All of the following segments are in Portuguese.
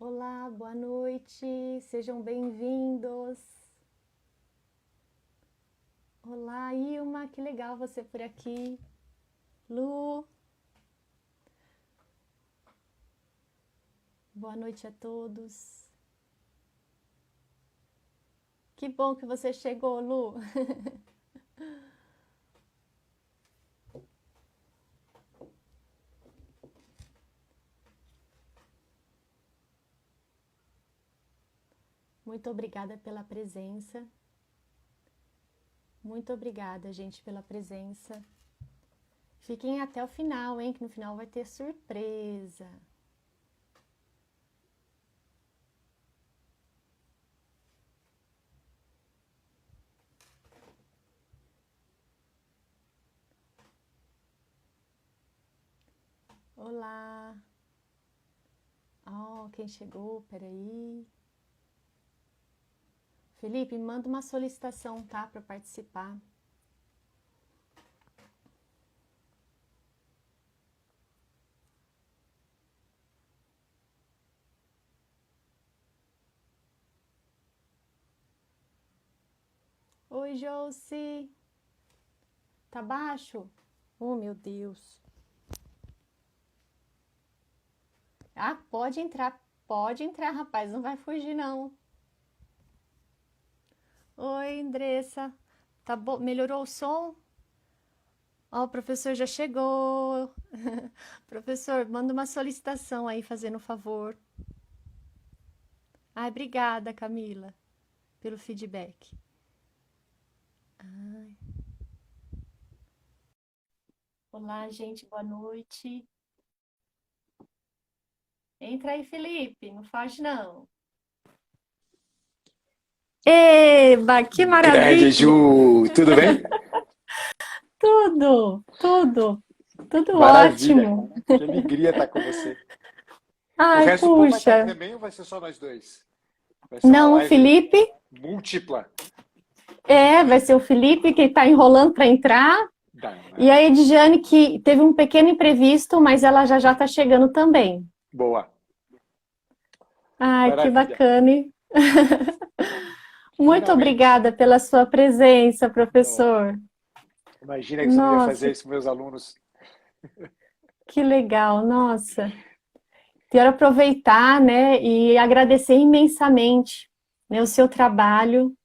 Olá, boa noite, sejam bem-vindos. Olá, Ilma, que legal você por aqui. Lu, boa noite a todos. Que bom que você chegou, Lu. Muito obrigada pela presença. Muito obrigada, gente, pela presença. Fiquem até o final, hein, que no final vai ter surpresa. Olá. Oh, quem chegou? Peraí. Felipe, manda uma solicitação, tá, para participar. Oi, Josi. Tá baixo? Oh, meu Deus. Ah, pode entrar, rapaz, não vai fugir, não. Oi, Andressa. Tá bom? Melhorou o som? Ó, o professor já chegou. Professor, manda uma solicitação aí, fazendo um favor. Ai, obrigada, Camila, pelo feedback. Ai. Olá, gente, boa noite. Entra aí, Felipe, não foge, não. Eba, que Grande, maravilha! Ju, tudo bem? Tudo Maravilha, ótimo. que alegria estar com você. O Ai, resto do povo vai estar puxa. aqui também ou vai ser só nós dois? Vai ser uma Não, o live Felipe, múltipla. vai ser o Felipe que está enrolando para entrar. E Danado. a Edjane, que teve um pequeno imprevisto, mas ela já está chegando também. Boa, Ai, que maravilha. bacana. Muito Finalmente. obrigada pela sua presença, Oh, professor. imagina que você não ia Nossa, fazer isso com meus alunos. que legal, nossa. Quero aproveitar, né, e agradecer imensamente, né, o seu trabalho,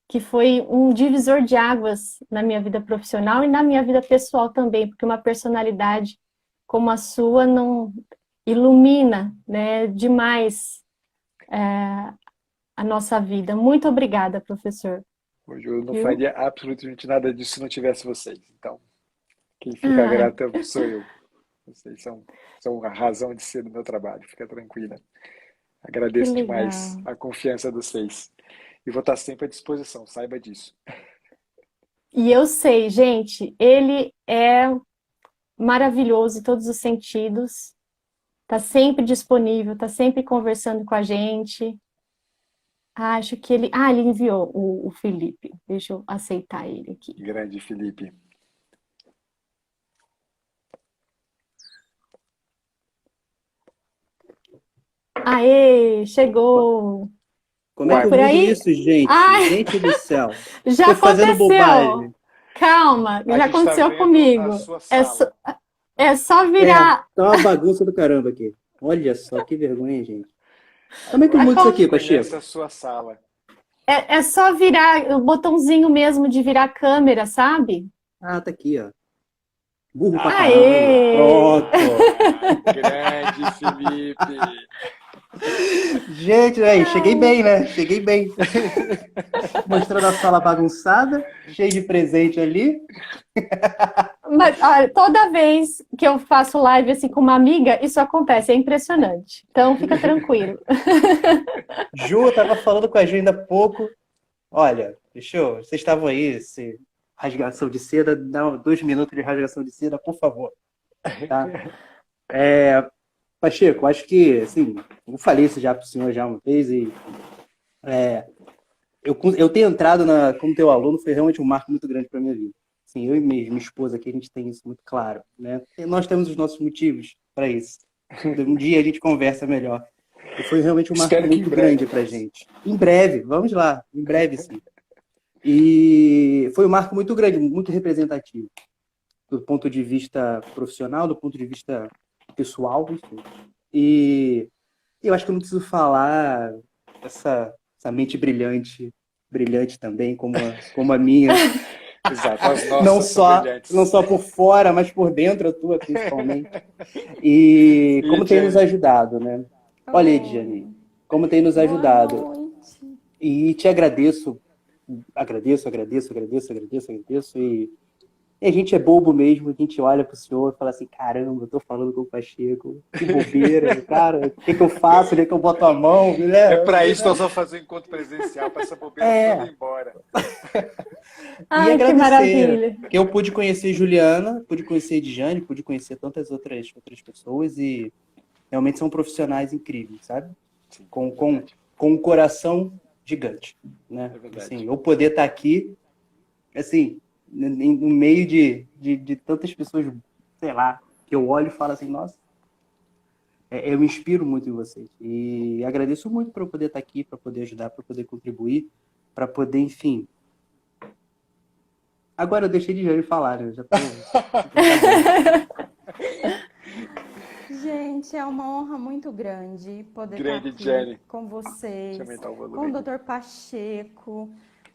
que foi um divisor de águas na minha vida profissional e na minha vida pessoal também, porque uma personalidade como a sua não ilumina, né, demais a nossa vida. Muito obrigada, professor. Hoje eu não Viu? faria absolutamente nada disso se não tivesse vocês. Então, quem fica Ah, grato sou eu. Vocês são a razão de ser do meu trabalho. Fica tranquila. que Agradeço demais legal. a confiança de vocês. E vou estar sempre à disposição, saiba disso. E eu sei, gente, ele é maravilhoso em todos os sentidos. Tá sempre disponível, tá sempre conversando com a gente. Acho que ele. Ah, ele enviou o Felipe. Deixa eu aceitar ele aqui. Grande Felipe. Aê, chegou! Como é Tá que eu Uai, por mudo aí? isso, gente? Ai, Gente do céu. já Tô fazendo aconteceu! bobagem. Calma, a já gente está aconteceu vendo a comigo. sua É só, sala. é só É, virar. tá uma bagunça do caramba aqui. Olha só, que vergonha, gente. Como é que eu Agora a mudo isso gente aqui, conhece Pacheco? a sua sala. É só virar o botãozinho mesmo de virar câmera, sabe? Ah, tá aqui, ó. Burro pra caramba, aí. Aê! Pronto. Grande Felipe. Gente, aí, cheguei bem, né? Cheguei bem. Mostrando a sala bagunçada, cheio de presente ali. Mas olha, toda vez que eu faço live assim com uma amiga, isso acontece, é impressionante. Então fica tranquilo. Ju tava falando com a gente há pouco. Olha, vocês estavam aí, rasgação de seda, dá 2 minutos de rasgação de seda, por favor, tá? Pacheco, acho que, assim, eu falei isso já pro senhor já uma vez e eu ter entrado como teu aluno foi realmente um marco muito grande para minha vida. Assim, eu e minha esposa aqui, a gente tem isso muito claro, né? E nós temos os nossos motivos para isso. Um dia a gente conversa melhor. E foi realmente um marco Espero que em muito breve. grande pra gente. Em breve, vamos lá, em breve sim. E foi um marco muito grande, muito representativo, do ponto de vista profissional, do ponto de vista pessoal, enfim. E eu acho que eu não preciso falar essa mente brilhante, brilhante também, como a minha, Exato, as não nossas são só, brilhantes. não só por fora, mas por dentro, a tua principalmente. E E como tem nos Jenny? ajudado, né? Olha, Ediane, Oi, como tem nos boa ajudado. noite. E te agradeço. E a gente é bobo mesmo, a gente olha pro senhor e fala assim, caramba, eu tô falando com o Pacheco, que bobeira, cara, o que que eu faço, onde é que eu boto a mão, né? É para isso que nós vamos fazer um encontro presencial, para essa bobeira toda ir embora. E Ai, que agradecer, maravilha. que eu pude conhecer Juliana, pude conhecer Edjane, pude conhecer tantas outras pessoas e realmente são profissionais incríveis, sabe? Sim, Com, é com, verdade. com um coração gigante, né? É verdade. Assim, eu poder estar aqui, assim, no meio de tantas pessoas, sei lá, que eu olho e falo assim, nossa, eu me inspiro muito em vocês. E agradeço muito por eu poder estar aqui, para poder ajudar, para poder contribuir, para poder, enfim. Agora eu deixei de Jane falar, né? Eu já tô. Gente, é uma honra muito grande poder Grande estar aqui Jenny. com vocês, Deixa eu aumentar o volume com o aqui. Dr. Pacheco,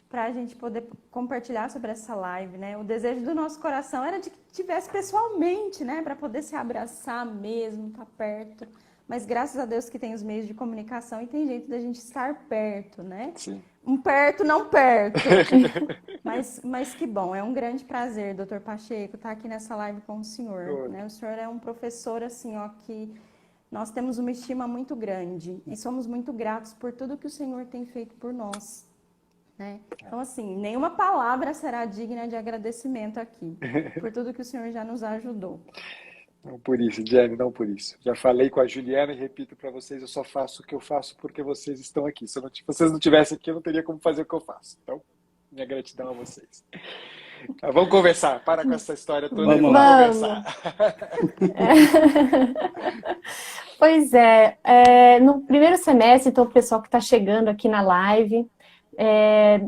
para a gente poder compartilhar sobre essa live, né? O desejo do nosso coração era de que tivesse pessoalmente, né? Para poder se abraçar mesmo, estar perto. Mas graças a Deus que tem os meios de comunicação e tem jeito da gente estar perto, né? Sim. Um perto, não perto. Mas que bom, é um grande prazer, Dr. Pacheco, estar aqui nessa live com o senhor, né? O senhor é um professor, assim, ó, que nós temos uma estima muito grande e somos muito gratos por tudo que o senhor tem feito por nós, né? Então, assim, nenhuma palavra será digna de agradecimento aqui, por tudo que o senhor já nos ajudou. Não por isso, Jenny, não por isso. Já falei com a Juliana e repito para vocês, eu só faço o que eu faço porque vocês estão aqui. Se vocês não tivessem aqui, eu não teria como fazer o que eu faço. Então, minha gratidão a vocês. Tá, vamos conversar. Para com essa história toda e Vamos vamos lá. conversar. Pois no primeiro semestre, então, o pessoal que está chegando aqui na live,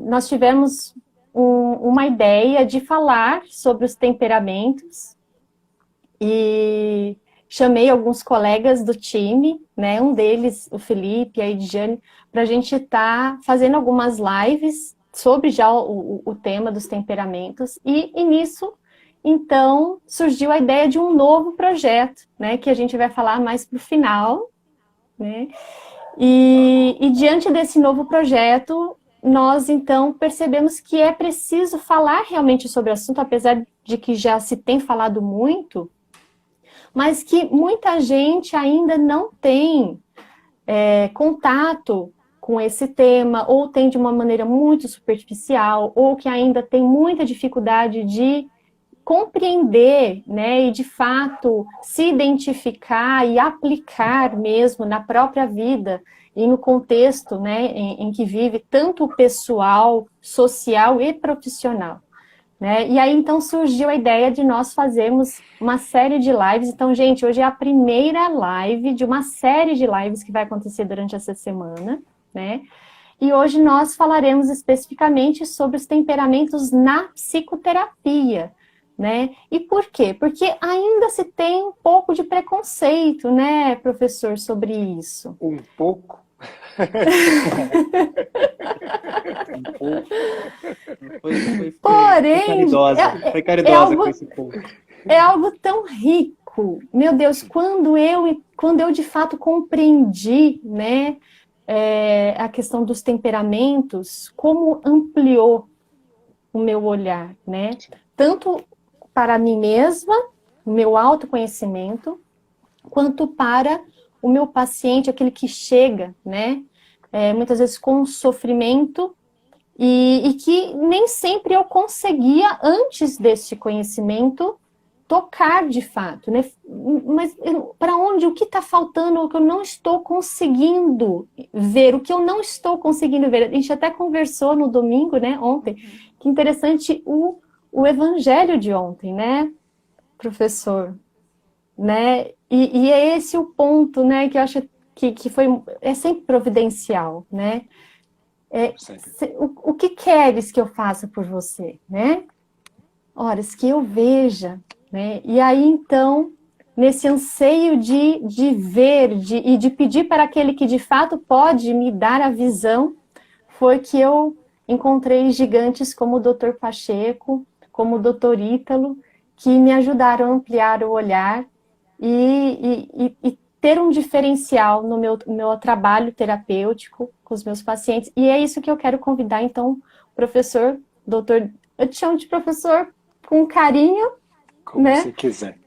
nós tivemos uma ideia de falar sobre os temperamentos e chamei alguns colegas do time, né? Um deles, o Felipe, a Ediane, para a gente estar fazendo algumas lives sobre já o tema dos temperamentos e nisso, então, surgiu a ideia de um novo projeto, né? Que a gente vai falar mais para o final, né? E diante desse novo projeto, nós então percebemos que é preciso falar realmente sobre o assunto, apesar de que já se tem falado muito, mas que muita gente ainda não tem contato com esse tema, ou tem de uma maneira muito superficial, ou que ainda tem muita dificuldade de compreender, né, e de fato se identificar e aplicar mesmo na própria vida e no contexto, né, em que vive, tanto pessoal, social e profissional. Né? E aí, então, surgiu a ideia de nós fazermos uma série de lives. Então, gente, hoje é a primeira live de uma série de lives que vai acontecer durante essa semana, né? E hoje nós falaremos especificamente sobre os temperamentos na psicoterapia, né? E por quê? Porque ainda se tem um pouco de preconceito, né, professor, sobre isso. Um pouco. Porém, foi caridosa algo, com esse ponto. É algo tão rico. Meu Deus, quando eu de fato compreendi, né, a questão dos temperamentos, como ampliou o meu olhar, né? Tanto para mim mesma, o meu autoconhecimento, quanto para o meu paciente, aquele que chega, né? Muitas vezes com sofrimento e que nem sempre eu conseguia, antes desse conhecimento, tocar de fato, né? Mas para onde, o que está faltando, o que eu não estou conseguindo ver, o que eu não estou conseguindo ver. A gente até conversou no domingo, né, ontem, que interessante o evangelho de ontem, né, professor? Né? E é esse o ponto, né, que eu acho que foi, é sempre providencial, né? Sempre. O que queres que eu faça por você, né? Horas que eu veja, né? E aí, então, nesse anseio de ver e de pedir para aquele que de fato pode me dar a visão, foi que eu encontrei gigantes como o Dr. Pacheco, como o Dr. Ítalo, que me ajudaram a ampliar o olhar e ter um diferencial no meu trabalho terapêutico com os meus pacientes. E é isso que eu quero convidar, então, o professor, doutor, eu te chamo de professor com carinho, Como né? você quiser.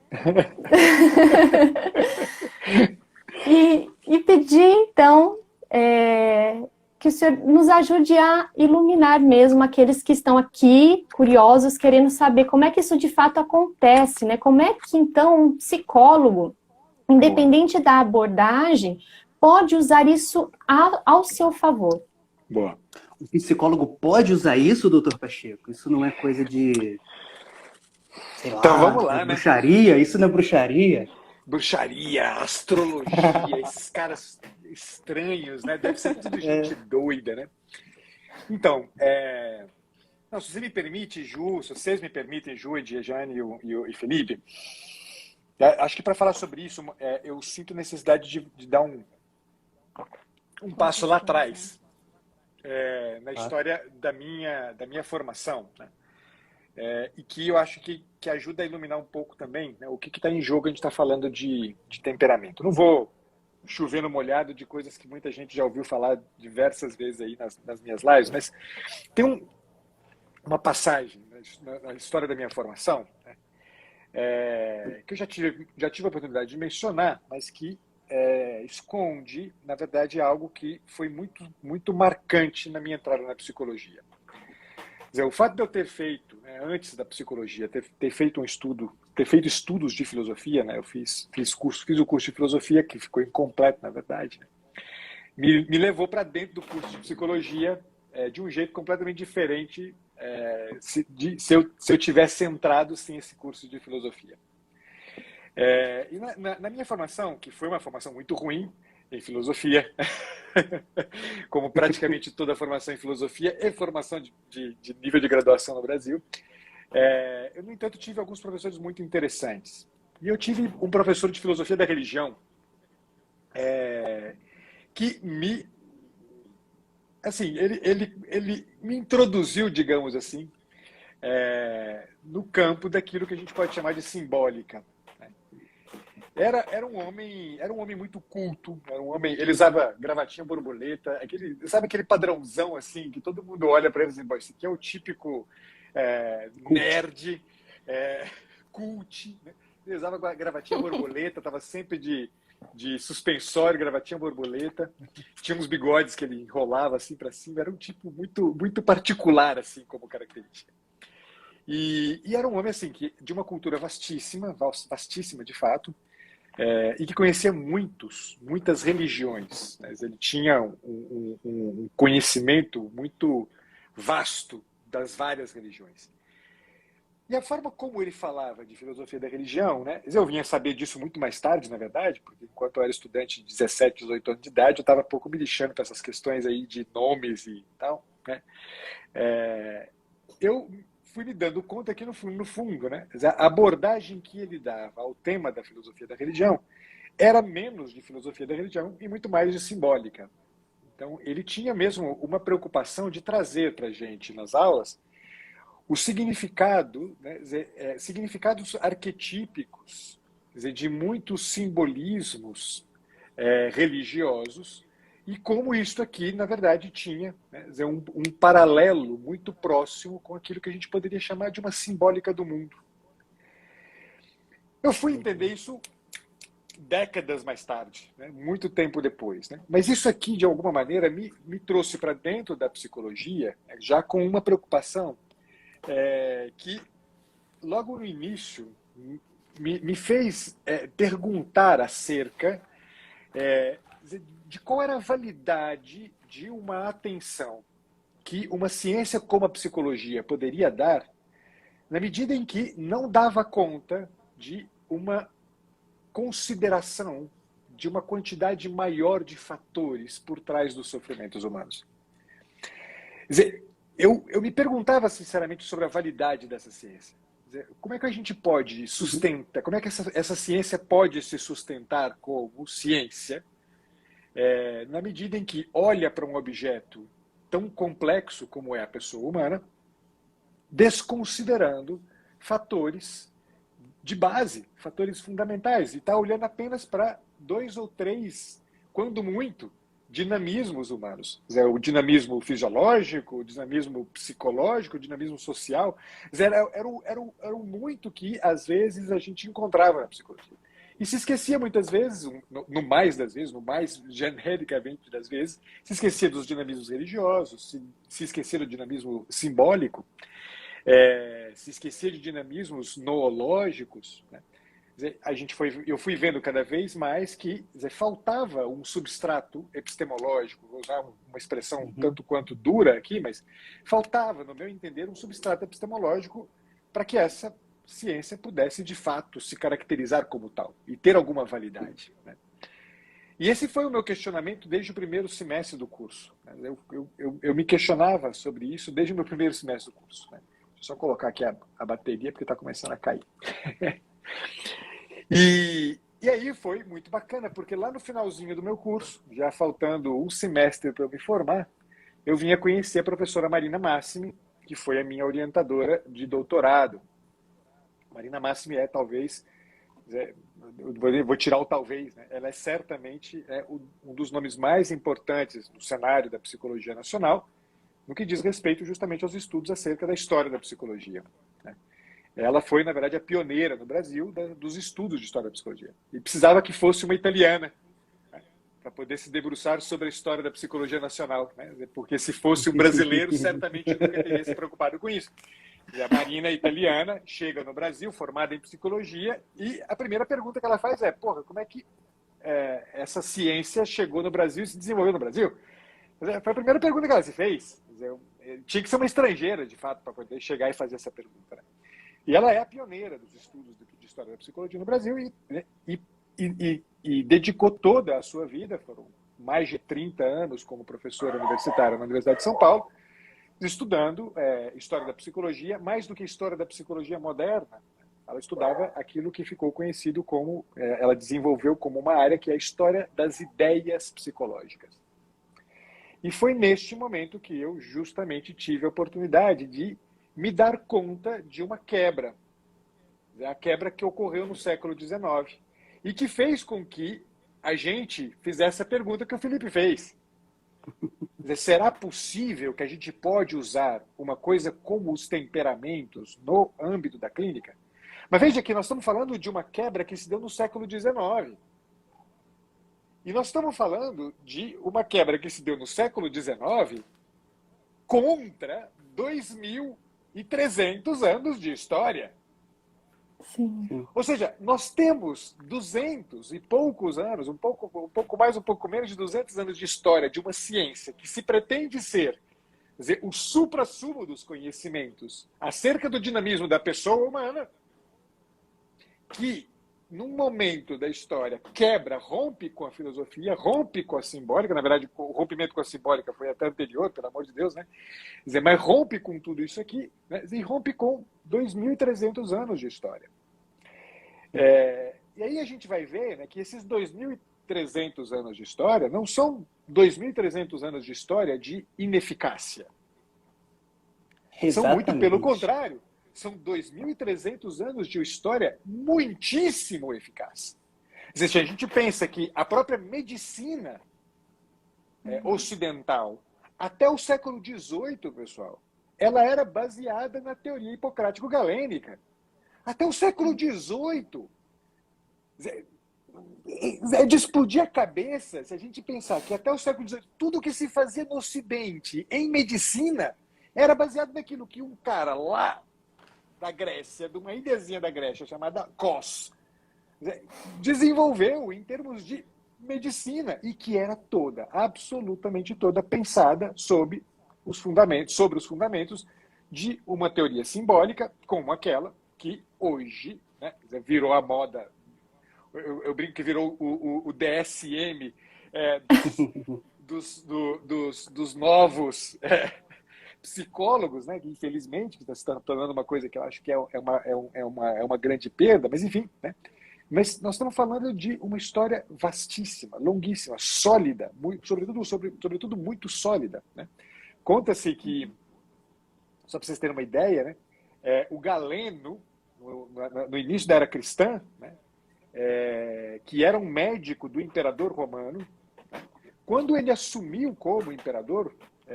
E pedir, então, que o senhor nos ajude a iluminar mesmo aqueles que estão aqui, curiosos, querendo saber como é que isso de fato acontece, né? Como é que, então, um psicólogo, independente da abordagem, pode usar isso ao seu favor? Boa. O psicólogo pode usar isso, doutor Pacheco? Isso não é coisa de, sei Então lá, vamos lá, né? bruxaria? Isso não é bruxaria? Bruxaria, astrologia, esses caras estranhos, né? Deve ser tudo gente doida, né? Então, não, se você me permite, Ju, se vocês me permitem, Ju, Jane e Felipe, acho que para falar sobre isso, eu sinto necessidade de dar um passo lá atrás, na história da minha formação, né? E que eu acho que ajuda a iluminar um pouco também, né, o que está em jogo. A gente está falando de temperamento. Não vou chover no molhado de coisas que muita gente já ouviu falar diversas vezes aí nas minhas lives, mas tem uma passagem na história da minha formação, né, que eu já tive a oportunidade de mencionar, mas que esconde, na verdade, algo que foi muito, muito marcante na minha entrada na psicologia. Quer dizer, o fato de eu ter feito, né, antes da psicologia, ter feito estudos de filosofia, né, eu fiz o curso de filosofia, que ficou incompleto, na verdade, né, me levou para dentro do curso de psicologia de um jeito completamente diferente se eu tivesse entrado sem esse curso de filosofia. E na minha formação, que foi uma formação muito ruim em filosofia, como praticamente toda a formação em filosofia e formação de nível de graduação no Brasil, eu, no entanto, tive alguns professores muito interessantes. E eu tive um professor de filosofia da religião que ele me introduziu, digamos assim, no campo daquilo que a gente pode chamar de simbólica. Era um homem muito culto, ele usava gravatinha borboleta, sabe aquele padrãozão assim, que todo mundo olha para ele e diz, esse aqui é o típico nerd, cult, né? Ele usava gravatinha borboleta, estava sempre de suspensório, gravatinha borboleta, tinha uns bigodes que ele enrolava assim para cima, era um tipo muito, muito particular assim como característica. E era um homem assim, de uma cultura vastíssima de fato, e que conhecia muitas religiões, né? Ele tinha um conhecimento muito vasto das várias religiões. E a forma como ele falava de filosofia da religião, né? Eu vinha saber disso muito mais tarde, na verdade, porque enquanto eu era estudante de 17, 18 anos de idade, eu estava pouco me lixando para essas questões aí de nomes e tal, né? Eu fui me dando conta que, no fundo, né, a abordagem que ele dava ao tema da filosofia da religião era menos de filosofia da religião e muito mais de simbólica. Então, ele tinha mesmo uma preocupação de trazer para a gente, nas aulas, o significado, né, significados arquetípicos, quer dizer, de muitos simbolismos religiosos, e como isso aqui, na verdade, tinha, né, um paralelo muito próximo com aquilo que a gente poderia chamar de uma simbólica do mundo. Eu fui entender isso décadas mais tarde, né, muito tempo depois, né? Mas isso aqui, de alguma maneira, me trouxe para dentro da psicologia, né, já com uma preocupação que, logo no início, me fez perguntar acerca de qual era a validade de uma atenção que uma ciência como a psicologia poderia dar, na medida em que não dava conta de uma consideração de uma quantidade maior de fatores por trás dos sofrimentos humanos. Quer dizer, eu me perguntava sinceramente sobre a validade dessa ciência. Quer dizer, como é que a gente pode sustentar, como é que essa ciência pode se sustentar como ciência, na medida em que olha para um objeto tão complexo como é a pessoa humana, desconsiderando fatores de base, fatores fundamentais, e está olhando apenas para 2 ou 3, quando muito, dinamismos humanos. Quer dizer, o dinamismo fisiológico, o dinamismo psicológico, o dinamismo social. Quer dizer, era um muito que, às vezes, a gente encontrava na psicologia. E se esquecia muitas vezes, no mais das vezes, no mais genericamente das vezes, se esquecia dos dinamismos religiosos, se esquecia do dinamismo simbólico, se esquecia de dinamismos noológicos, né? Eu fui vendo cada vez mais que faltava um substrato epistemológico, vou usar uma expressão tanto quanto dura aqui, mas faltava, no meu entender, um substrato epistemológico para que essa ciência pudesse, de fato, se caracterizar como tal e ter alguma validade, né? E esse foi o meu questionamento desde o primeiro semestre do curso, né? Eu me questionava sobre isso desde o meu primeiro semestre do curso, né? Deixa eu só colocar aqui a bateria, porque está começando a cair. E aí foi muito bacana, porque lá no finalzinho do meu curso, já faltando um semestre para eu me formar, eu vim a conhecer a professora Marina Massimi, que foi a minha orientadora de doutorado. Marina Massimi talvez, eu vou tirar o talvez, né? Ela é certamente um dos nomes mais importantes no cenário da psicologia nacional, no que diz respeito justamente aos estudos acerca da história da psicologia, né? Ela foi, na verdade, a pioneira no Brasil dos estudos de história da psicologia. E precisava que fosse uma italiana, né, para poder se debruçar sobre a história da psicologia nacional, né? Porque se fosse um brasileiro, certamente nunca teria se preocupado com isso. A Marina é italiana, chega no Brasil, formada em psicologia, e a primeira pergunta que ela faz é: porra, como é que essa ciência chegou no Brasil e se desenvolveu no Brasil? Foi a primeira pergunta que ela se fez. Tinha que ser uma estrangeira, de fato, para poder chegar e fazer essa pergunta, né? E ela é a pioneira dos estudos de história da psicologia no Brasil e dedicou toda a sua vida, foram mais de 30 anos como professora universitária na Universidade de São Paulo, estudando história da psicologia, mais do que história da psicologia moderna. Ela estudava aquilo que ficou conhecido como, ela desenvolveu como uma área que é a história das ideias psicológicas. E foi neste momento que eu justamente tive a oportunidade de me dar conta de uma quebra. A quebra que ocorreu no século XIX e que fez com que a gente fizesse a pergunta que o Felipe fez. Será possível que a gente pode usar uma coisa como os temperamentos no âmbito da clínica? Mas veja que nós estamos falando de uma quebra que se deu no século XIX. E nós estamos falando de uma quebra que se deu no século XIX contra 2.300 anos de história. Sim. Ou seja, nós temos 200 e poucos anos, um pouco mais, um pouco menos de 200 anos de história de uma ciência que se pretende ser, quer dizer, o suprassumo dos conhecimentos acerca do dinamismo da pessoa humana, que, num momento da história, quebra, rompe com a filosofia, rompe com a simbólica. Na verdade, o rompimento com a simbólica foi até anterior, pelo amor de Deus, né? Quer dizer, mas rompe com tudo isso aqui, né? E rompe com 2.300 anos de história. E aí a gente vai ver, né, que esses 2.300 anos de história não são 2.300 anos de história de ineficácia. Exatamente. São muito pelo contrário. São 2.300 anos de história muitíssimo eficaz. Se a gente pensa que a própria medicina ocidental, até o século XVIII, pessoal, ela era baseada na teoria hipocrático-galênica. Até o século XVIII. É de explodir a cabeça se a gente pensar que até o século XVIII, tudo que se fazia no Ocidente em medicina era baseado naquilo que um cara lá da Grécia, de uma ilhazinha da Grécia chamada Kos, desenvolveu em termos de medicina e que era toda, absolutamente toda, pensada sobre os fundamentos de uma teoria simbólica como aquela que hoje, né, virou a moda eu brinco que virou o DSM dos novos psicólogos, né? Que infelizmente está se tornando uma coisa que eu acho que é uma grande perda, mas enfim, né? Mas nós estamos falando de uma história vastíssima, longuíssima, sólida, sobretudo muito sólida, né? Conta-se que, só para vocês terem uma ideia, né? O Galeno, no início da era cristã, né? Que era um médico do imperador romano, né? Quando ele assumiu como imperador,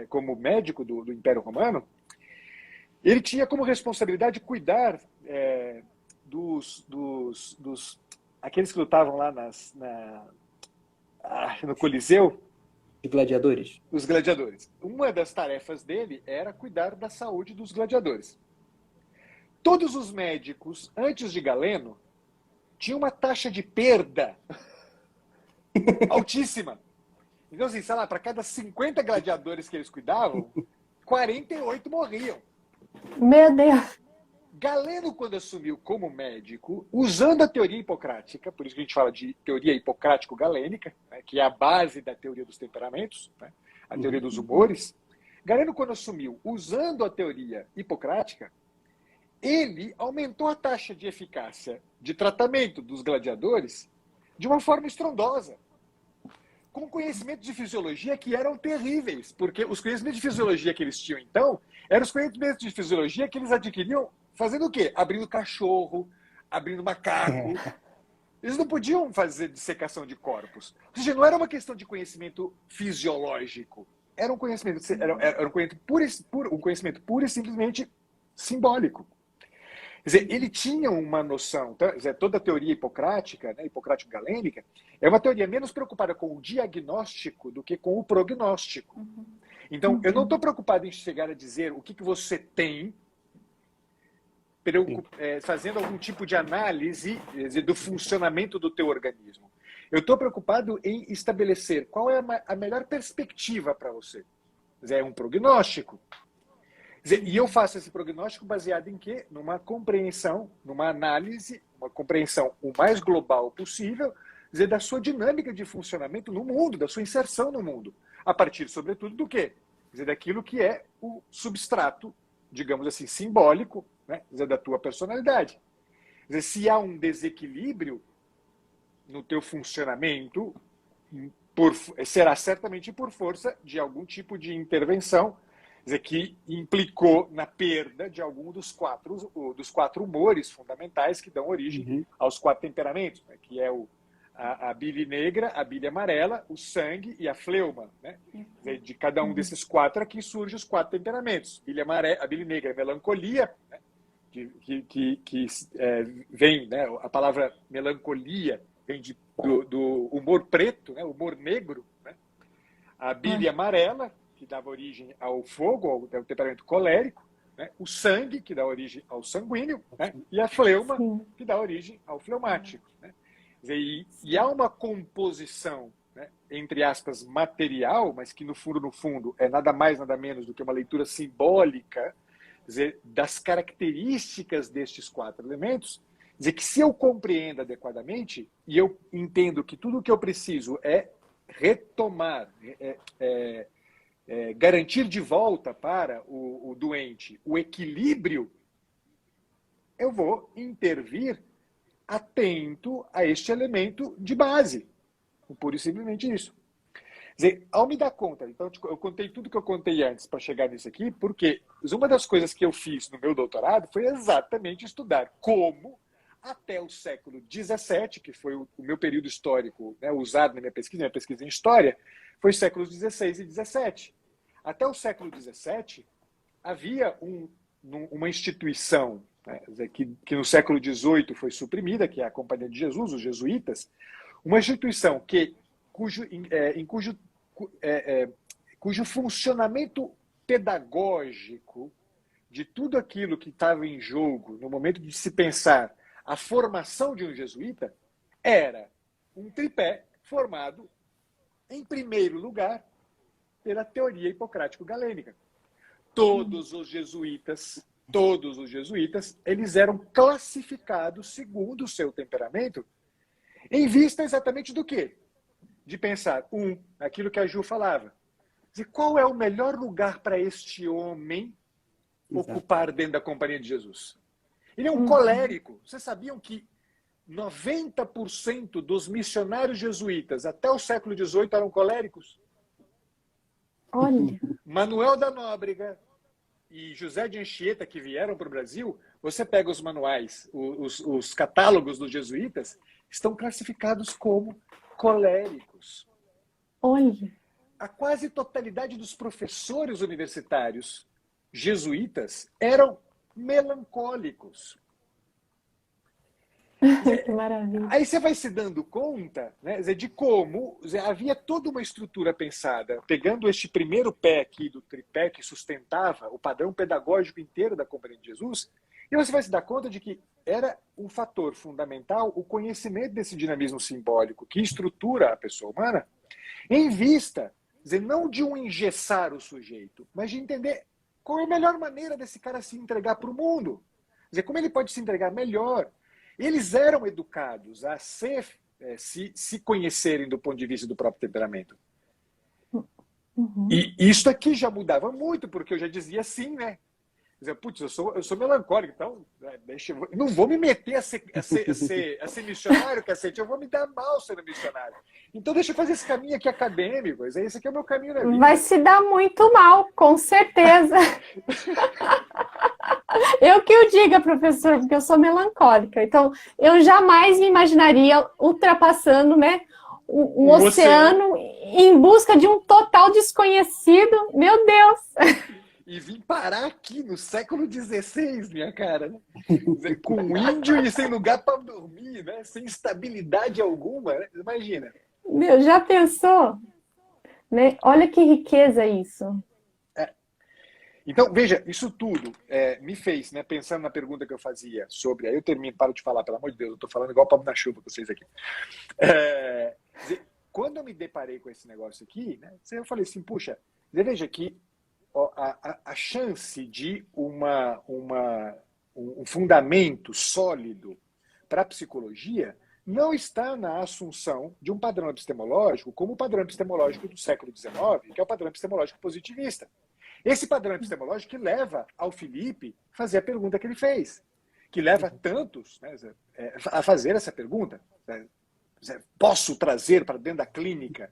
como médico do Império Romano, ele tinha como responsabilidade cuidar aqueles que lutavam lá no Coliseu, De gladiadores. os gladiadores. Uma das tarefas dele era cuidar da saúde dos gladiadores. Todos os médicos, antes de Galeno, tinham uma taxa de perda altíssima. Então, assim, sei lá, para cada 50 gladiadores que eles cuidavam, 48 morriam. Meu Deus. Galeno, quando assumiu como médico, usando a teoria hipocrática, por isso que a gente fala de teoria hipocrático-galênica, né, que é a base da teoria dos temperamentos, né, a teoria dos humores, Galeno, quando assumiu, usando a teoria hipocrática, ele aumentou a taxa de eficácia de tratamento dos gladiadores de uma forma estrondosa, com conhecimentos de fisiologia que eram terríveis, porque os conhecimentos de fisiologia que eles tinham, então, eram os conhecimentos de fisiologia que eles adquiriam fazendo o quê? Abrindo cachorro, abrindo macaco. Eles não podiam fazer dissecação de corpos. Ou seja, não era uma questão de conhecimento fisiológico. Era um conhecimento, um conhecimento puro e simplesmente simbólico. Quer dizer, ele tinha uma noção, quer dizer, toda a teoria hipocrática, né, hipocrático-galênica, é uma teoria menos preocupada com o diagnóstico do que com o prognóstico. Então, eu não estou preocupado em chegar a dizer o que você tem, fazendo algum tipo de análise do funcionamento do teu organismo. Eu estou preocupado em estabelecer qual é a melhor perspectiva para você. Quer dizer, é um prognóstico. Quer dizer, e eu faço esse prognóstico baseado em quê? Numa compreensão, numa análise, uma compreensão o mais global possível, quer dizer, da sua dinâmica de funcionamento no mundo, da sua inserção no mundo. A partir, sobretudo, do quê? Quer dizer, daquilo que é o substrato, digamos assim, simbólico, né? Quer dizer, da tua personalidade. Quer dizer, se há um desequilíbrio no teu funcionamento, será certamente por força de algum tipo de intervenção, quer dizer, que implicou na perda de algum dos quatro humores fundamentais que dão origem aos 4 temperamentos, né? Que é a bile negra, a bile amarela, o sangue e a fleuma, né? De cada um desses 4 aqui surgem os 4 temperamentos. A bile negra é melancolia, né? que vem, né? A palavra melancolia vem do humor preto, né? Humor negro, né? A bile amarela, que dava origem ao fogo, ao temperamento colérico, né? O sangue, que dá origem ao sanguíneo, né? E a fleuma, que dá origem ao fleumático, né? E há uma composição, né, entre aspas, material, mas que no fundo é nada mais, nada menos do que uma leitura simbólica, quer dizer, das características destes 4 elementos, quer dizer, que se eu compreendo adequadamente, e eu entendo que tudo o que eu preciso é retomar, garantir de volta para o doente o equilíbrio, eu vou intervir atento a este elemento de base. Pura e simplesmente isso. Quer dizer, ao me dar conta, então eu contei tudo que eu contei antes para chegar nisso aqui, porque uma das coisas que eu fiz no meu doutorado foi exatamente estudar como, até o século XVII, que foi o meu período histórico, né, usado na minha pesquisa em História, foi séculos XVI e XVII. Até o século XVII, havia uma instituição, né, que no século XVIII foi suprimida, que é a Companhia de Jesus, os jesuítas, uma instituição cujo funcionamento pedagógico de tudo aquilo que estava em jogo no momento de se pensar a formação de um jesuíta era um tripé formado, em primeiro lugar, pela teoria hipocrático-galênica. Todos os jesuítas, eles eram classificados segundo o seu temperamento Em vista exatamente do quê? De pensar, aquilo que a Ju falava. Dizer, qual é o melhor lugar para este homem Exato. ocupar dentro da companhia de Jesus? Ele é um colérico. Vocês sabiam que 90% dos missionários jesuítas até o século XVIII eram coléricos? Olha, Manuel da Nóbrega e José de Anchieta, que vieram para o Brasil, você pega os manuais, os catálogos dos jesuítas, estão classificados como coléricos. olha. A quase totalidade dos professores universitários jesuítas eram melancólicos. Que maravilha. Aí você vai se dando conta, né, de como havia toda uma estrutura pensada, pegando este primeiro pé aqui do tripé que sustentava o padrão pedagógico inteiro da Companhia de Jesus, e você vai se dar conta de que era um fator fundamental o conhecimento desse dinamismo simbólico que estrutura a pessoa humana, em vista, não de engessar o sujeito, mas de entender qual é a melhor maneira desse cara se entregar para o mundo. Como ele pode se entregar melhor. Eles eram educados a se conhecerem do ponto de vista do próprio temperamento. Uhum. E isso aqui já mudava muito, porque eu já dizia sim, né? Putz, eu sou melancólico, então não vou me meter a ser missionário, cacete, eu vou me dar mal sendo missionário. Então deixa eu fazer esse caminho aqui acadêmico, esse aqui é o meu caminho na vida. Vai se dar muito mal, com certeza. Eu que o diga, professor, porque eu sou melancólica. Então, eu jamais me imaginaria ultrapassando, né, um oceano em busca de um total desconhecido. Meu Deus! E vim parar aqui no século XVI, minha cara, né? Com índio e sem lugar para dormir, né? Sem estabilidade alguma, né? Imagina. Meu, já pensou? Né? Olha que riqueza isso. Então, veja, isso tudo me fez, né, pensando na pergunta que eu fazia sobre... Aí eu termino, paro de falar, pelo amor de Deus, eu estou falando igual Pablo na chuva com vocês aqui. Quando eu me deparei com esse negócio aqui, né, eu falei assim, puxa, veja que a chance de um fundamento sólido para a psicologia não está na assunção de um padrão epistemológico como o padrão epistemológico do século XIX, que é o padrão epistemológico positivista. Esse padrão epistemológico que leva ao Felipe fazer a pergunta que ele fez, que leva tantos, né, a fazer essa pergunta. Posso trazer para dentro da clínica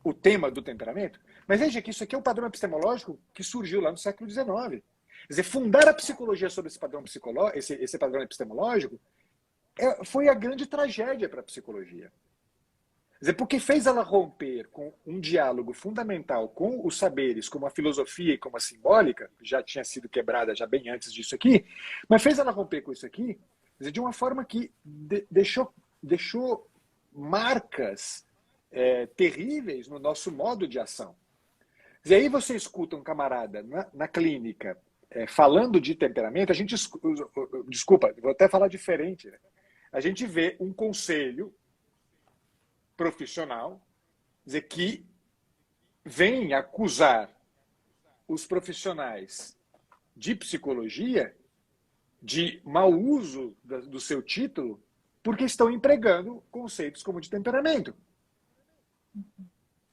o tema do temperamento? Mas veja que isso aqui é um padrão epistemológico que surgiu lá no século XIX. Quer dizer, fundar a psicologia sobre esse padrão, esse padrão epistemológico foi a grande tragédia para a psicologia. Quer dizer, porque fez ela romper com um diálogo fundamental com os saberes, como a filosofia e como a simbólica, já tinha sido quebrada já bem antes disso aqui, mas fez ela romper com isso aqui, quer dizer, de uma forma que deixou marcas terríveis no nosso modo de ação. E aí você escuta um camarada na clínica falando de temperamento, desculpa, vou até falar diferente, né? A gente vê um conselho profissional que vem acusar os profissionais de psicologia de mau uso do seu título porque estão empregando conceitos como de temperamento.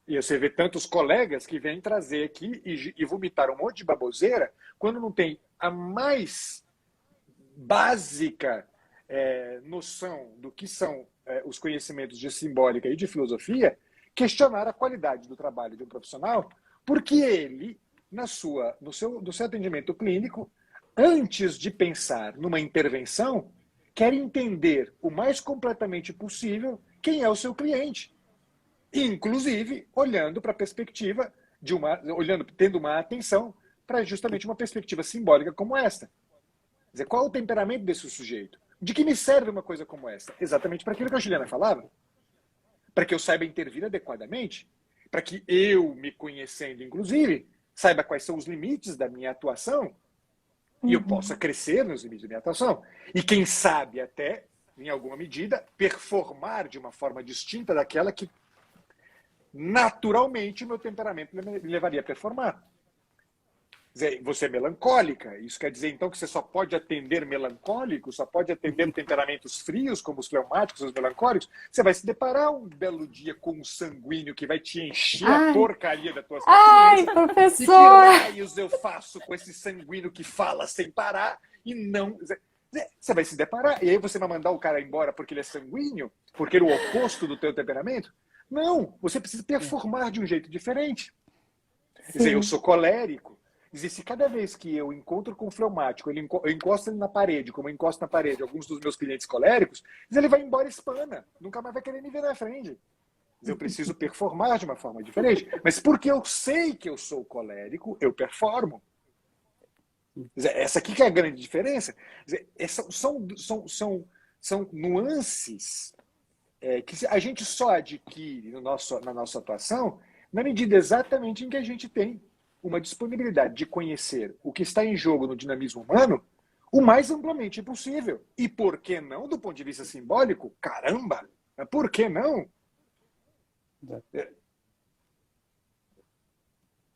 E você vê tantos colegas que vêm trazer aqui e vomitar um monte de baboseira quando não tem a mais básica noção do que são os conhecimentos de simbólica e de filosofia, questionar a qualidade do trabalho de um profissional, porque ele, no seu atendimento clínico, antes de pensar numa intervenção, quer entender o mais completamente possível quem é o seu cliente. Inclusive, olhando para a perspectiva tendo uma atenção para justamente uma perspectiva simbólica como esta. Quer dizer, qual é o temperamento desse sujeito? De que me serve uma coisa como essa? Exatamente para aquilo que a Juliana falava. Para que eu saiba intervir adequadamente. Para que eu, me conhecendo, inclusive, saiba quais são os limites da minha atuação e eu possa crescer nos limites da minha atuação. E quem sabe até, em alguma medida, performar de uma forma distinta daquela que naturalmente o meu temperamento me levaria a performar. dizer, você é melancólica. Isso quer dizer, então, que você só pode atender melancólicos, só pode atender temperamentos frios, como os fleumáticos, os melancólicos. Você vai se deparar um belo dia com um sanguíneo que vai te encher a Ai, porcaria das tuas ai, paciências. E que professor! raios eu faço com esse sanguíneo que fala sem parar e não... Você vai se deparar, e aí você vai mandar o cara embora porque ele é sanguíneo? Porque ele é o oposto do teu temperamento? Não, você precisa performar de um jeito diferente. Quer dizer, eu Sim, sou colérico. Quer dizer, se cada vez que eu encontro com o fleumático, eu encosto ele na parede, como eu encosto na parede alguns dos meus clientes coléricos, ele vai embora espana. Nunca mais vai querer me ver na frente. Quer dizer, eu preciso performar de uma forma diferente. Mas porque eu sei que eu sou colérico, eu performo. Quer dizer, essa aqui que é a grande diferença. Quer dizer, são nuances que a gente só adquire na nossa atuação na medida exatamente em que a gente tem uma disponibilidade de conhecer o que está em jogo no dinamismo humano o mais amplamente possível. E por que não, do ponto de vista simbólico? Caramba! Por que não?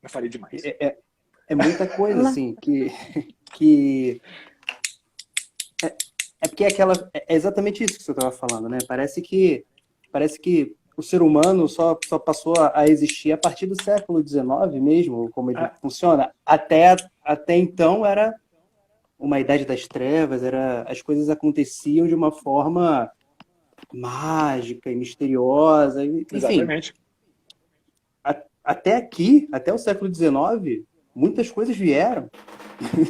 Eu falei demais. É muita coisa, assim, que porque é exatamente isso que você estava falando, né? Parece que o ser humano só passou a existir a partir do século XIX mesmo, como ele funciona. Até então era uma idade das trevas, as coisas aconteciam de uma forma mágica e misteriosa, enfim. Exatamente. Até aqui, até o século XIX, muitas coisas vieram.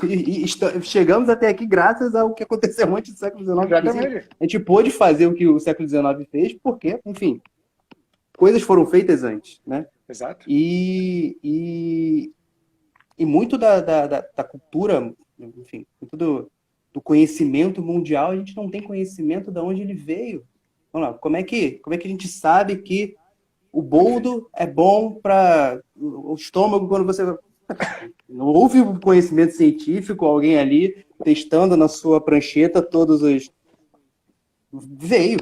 E chegamos até aqui graças ao que aconteceu antes do século XIX. Exatamente. A gente pôde fazer o que o século XIX fez porque, enfim, coisas foram feitas antes, né? Exato. E muito da cultura, enfim, muito do conhecimento mundial, a gente não tem conhecimento de onde ele veio. Vamos lá, como é que a gente sabe que o boldo é bom para o estômago quando você... Não houve um conhecimento científico, alguém ali testando na sua prancheta todos os... Veio.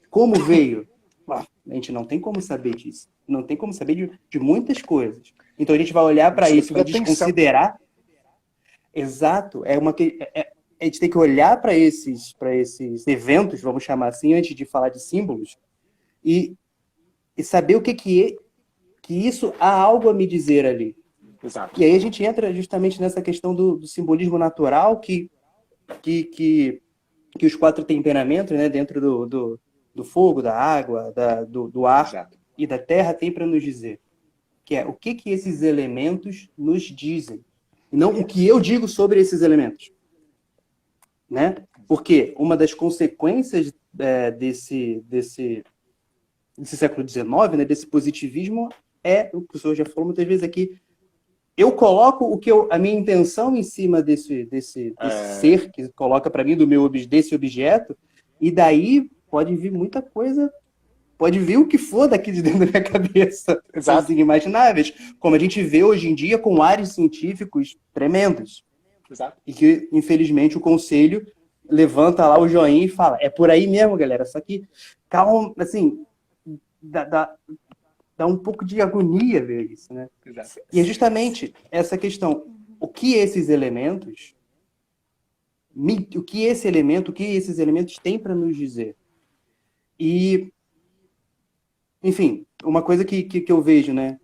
Como veio? A gente não tem como saber disso. Não tem como saber de muitas coisas. Então a gente vai olhar para isso, vai desconsiderar. Exato. A gente tem que olhar para esses eventos, vamos chamar assim, antes de falar de símbolos, e saber o que isso há algo a me dizer ali. Exato. E aí a gente entra justamente nessa questão do simbolismo natural que os 4 temperamentos, né, dentro do fogo, da água, do ar Exato. E da terra tem para nos dizer. Que é o que esses elementos nos dizem. E não o que eu digo sobre esses elementos. Né? Porque uma das consequências desse século XIX, né, desse positivismo, é o que o senhor já falou muitas vezes aqui. Eu coloco a minha intenção em cima desse ser que coloca para mim desse objeto, e daí pode vir muita coisa, pode vir o que for daqui de dentro da minha cabeça, coisas inimagináveis, como a gente vê hoje em dia com áreas científicos tremendos. Exato. E que, infelizmente, o conselho levanta lá o joinha e fala, é por aí mesmo, galera, só que, calma, assim, dá um pouco de agonia ver isso, né? Exato. E é justamente essa questão, o que esses elementos têm para nos dizer? E, enfim, uma coisa que eu vejo, né?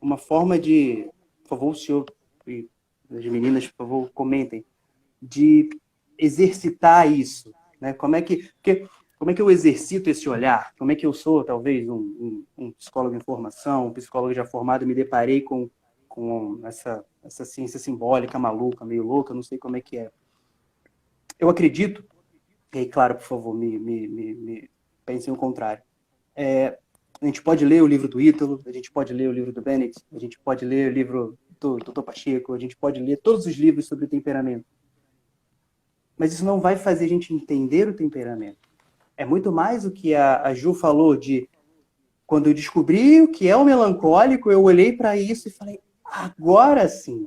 Uma forma de, por favor, o senhor e as meninas, por favor, comentem, de exercitar isso, né? Como é que eu exercito esse olhar? Como é que eu sou, talvez, um psicólogo em formação, um psicólogo já formado, me deparei com essa ciência simbólica maluca, meio louca, não sei como é que é. Eu acredito, e aí, claro, por favor, me pensem o contrário. A gente pode ler o livro do Ítalo, a gente pode ler o livro do Bennett, a gente pode ler o livro do Dr. Pacheco, a gente pode ler todos os livros sobre temperamento. Mas isso não vai fazer a gente entender o temperamento. É muito mais o que a Ju falou de quando eu descobri o que é o melancólico, eu olhei para isso e falei, agora sim.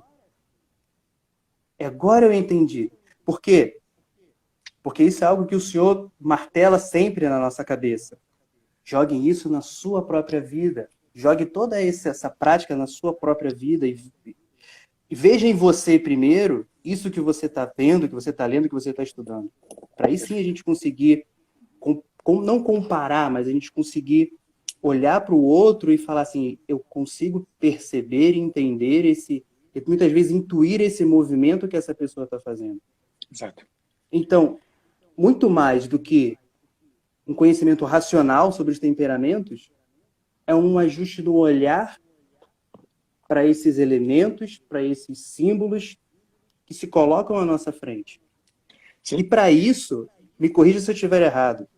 Agora eu entendi. Por quê? Porque isso é algo que o senhor martela sempre na nossa cabeça. Joguem isso na sua própria vida. Jogue toda essa prática na sua própria vida veja em você primeiro isso que você está vendo, que você está lendo, que você está estudando. Para aí sim a gente conseguir, não comparar, mas a gente conseguir olhar para o outro e falar assim, eu consigo perceber e entender e muitas vezes intuir esse movimento que essa pessoa está fazendo. Exato. Então, muito mais do que um conhecimento racional sobre os temperamentos, é um ajuste do olhar para esses elementos, para esses símbolos que se colocam à nossa frente. Sim. E para isso, me corrija se eu estiver errado,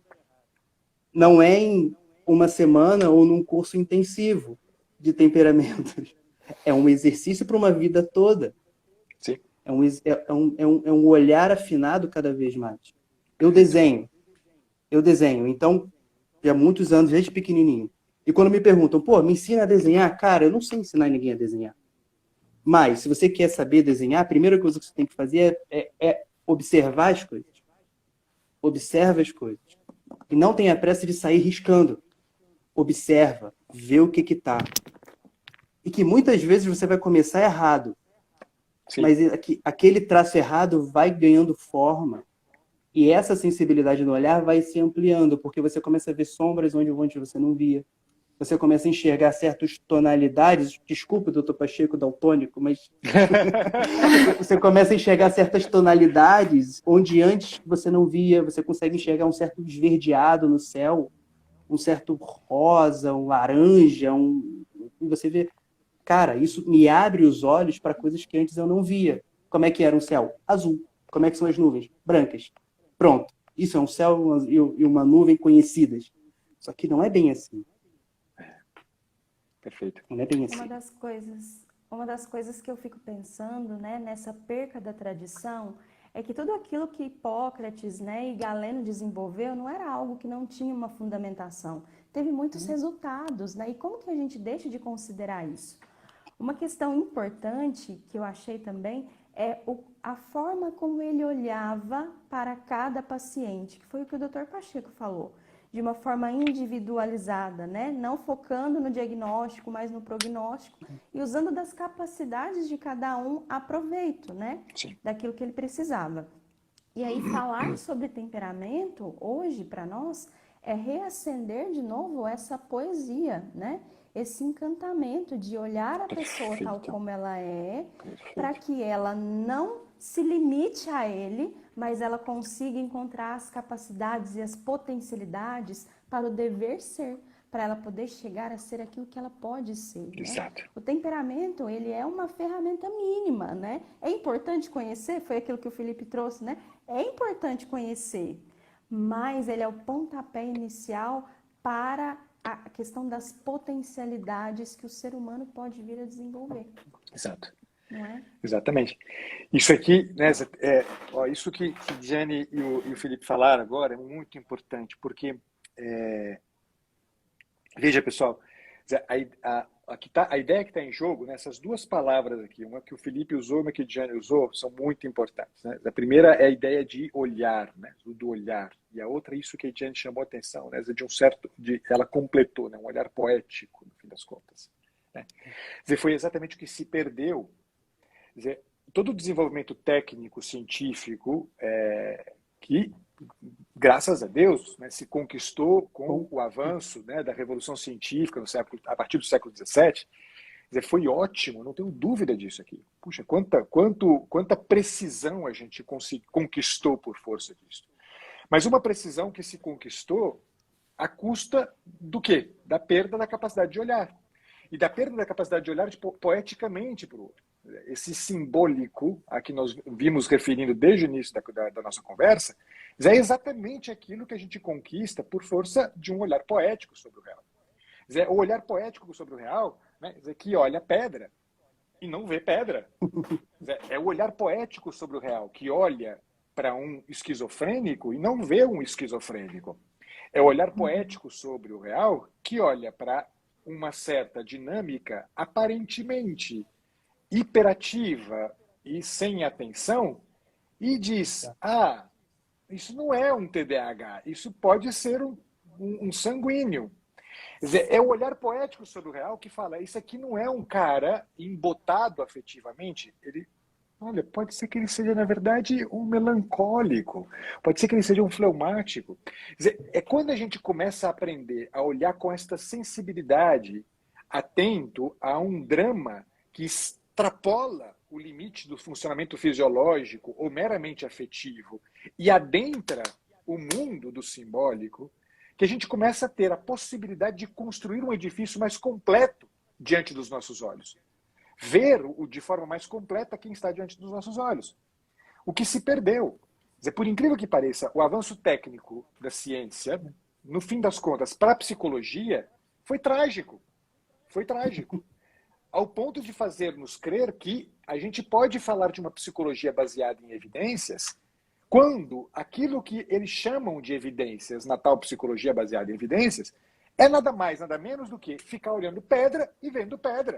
não é em uma semana ou num curso intensivo de temperamentos. É um exercício para uma vida toda. Sim. É um olhar afinado cada vez mais. Eu desenho. Então, já há muitos anos, desde pequenininho. E quando me perguntam, pô, me ensina a desenhar? Cara, eu não sei ensinar ninguém a desenhar. Mas, se você quer saber desenhar, a primeira coisa que você tem que fazer é observar as coisas. Observa as coisas. E não tenha pressa de sair riscando. Observa, vê o que tá. E que muitas vezes você vai começar errado. Sim. Mas aquele traço errado vai ganhando forma. E essa sensibilidade no olhar vai se ampliando, porque você começa a ver sombras onde você não via. Você começa a enxergar certas tonalidades. Desculpa, doutor Pacheco, daltônico, mas você começa a enxergar certas tonalidades onde antes você não via. Você consegue enxergar um certo esverdeado no céu, um certo rosa, um laranja, e você vê, cara, isso me abre os olhos para coisas que antes eu não via. Como é que era um céu? Azul. Como é que são as nuvens? Brancas. Pronto. Isso é um céu e uma nuvem conhecidas. Só que não é bem assim. Perfeito. Não é bem assim. Uma das coisas que eu fico pensando, né, nessa perca da tradição, é que tudo aquilo que Hipócrates, né, e Galeno desenvolveu não era algo que não tinha uma fundamentação. Teve muitos resultados, né? E como que a gente deixa de considerar isso? Uma questão importante que eu achei também é a forma como ele olhava para cada paciente, que foi o que o Dr. Pacheco falou, de uma forma individualizada, né? Não focando no diagnóstico, mas no prognóstico e usando das capacidades de cada um a proveito, né? Sim. Daquilo que ele precisava. E aí falar sobre temperamento hoje para nós é reacender de novo essa poesia, né? Esse encantamento de olhar a pessoa tal como ela é, para que ela não se limite a ele, mas ela consiga encontrar as capacidades e as potencialidades para o dever ser, para ela poder chegar a ser aquilo que ela pode ser. Né? Exato. O temperamento, ele é uma ferramenta mínima, né? É importante conhecer, foi aquilo que o Felipe trouxe, né? É importante conhecer, mas ele é o pontapé inicial para a questão das potencialidades que o ser humano pode vir a desenvolver. Exato. Não é? Exatamente. Isso aqui, né, isso que Diane e o Felipe falaram agora é muito importante, porque, veja, pessoal, a ideia que está em jogo, né, essas duas palavras aqui, uma que o Felipe usou e uma que a Diane usou, são muito importantes. Né? A primeira é a ideia de olhar, né, do olhar, e a outra, isso que a Diane chamou a atenção, né, ela completou, né, um olhar poético, no fim das contas. Né? Foi exatamente o que se perdeu. Quer dizer, todo o desenvolvimento técnico, científico, que, graças a Deus, né, se conquistou com o avanço, né, da Revolução Científica a partir do século XVII, foi ótimo, não tenho dúvida disso aqui. Puxa, quanta precisão a gente conquistou por força disso. Mas uma precisão que se conquistou à custa do quê? Da perda da capacidade de olhar. E da perda da capacidade de olhar poeticamente para o outro. Esse simbólico, a que nós vimos referindo desde o início da nossa conversa, é exatamente aquilo que a gente conquista por força de um olhar poético sobre o real. O olhar poético sobre o real, né, que olha a pedra e não vê pedra. É o olhar poético sobre o real, que olha para um esquizofrênico e não vê um esquizofrênico. É o olhar poético sobre o real, que olha para uma certa dinâmica aparentemente hiperativa e sem atenção e diz, isso não é um TDAH, isso pode ser um sanguíneo. Quer dizer, é o olhar poético sobre o real que fala, isso aqui não é um cara embotado afetivamente, ele, olha, pode ser que ele seja, na verdade, um melancólico, pode ser que ele seja um fleumático. Quer dizer, é quando a gente começa a aprender a olhar com esta sensibilidade, atento a um drama que extrapola o limite do funcionamento fisiológico ou meramente afetivo e adentra o mundo do simbólico, que a gente começa a ter a possibilidade de construir um edifício mais completo diante dos nossos olhos. Ver de forma mais completa quem está diante dos nossos olhos. O que se perdeu. Quer dizer, por incrível que pareça, o avanço técnico da ciência, no fim das contas, para a psicologia, foi trágico. Foi trágico. Ao ponto de fazer-nos crer que a gente pode falar de uma psicologia baseada em evidências quando aquilo que eles chamam de evidências na tal psicologia baseada em evidências é nada mais, nada menos do que ficar olhando pedra e vendo pedra.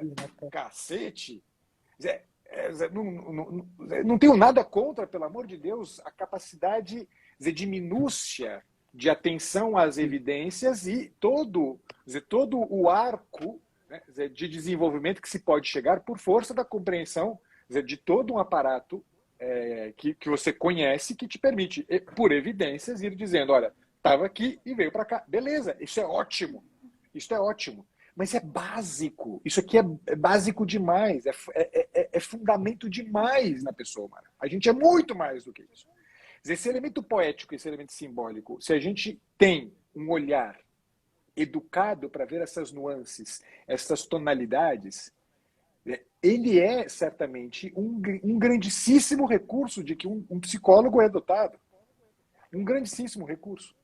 Cacete! Não tenho nada contra, pelo amor de Deus, a capacidade de minúcia de atenção às evidências e todo o arco, né, de desenvolvimento que se pode chegar por força da compreensão de todo um aparato que você conhece, que te permite, por evidências, ir dizendo, olha, estava aqui e veio para cá. Beleza, isso é ótimo. Isso é ótimo. Mas é básico. Isso aqui é básico demais. É fundamento demais na pessoa humana. A gente é muito mais do que isso. Esse elemento poético, esse elemento simbólico, se a gente tem um olhar educado para ver essas nuances, essas tonalidades, ele é certamente um grandíssimo recurso de que um psicólogo é dotado. Um grandíssimo recurso.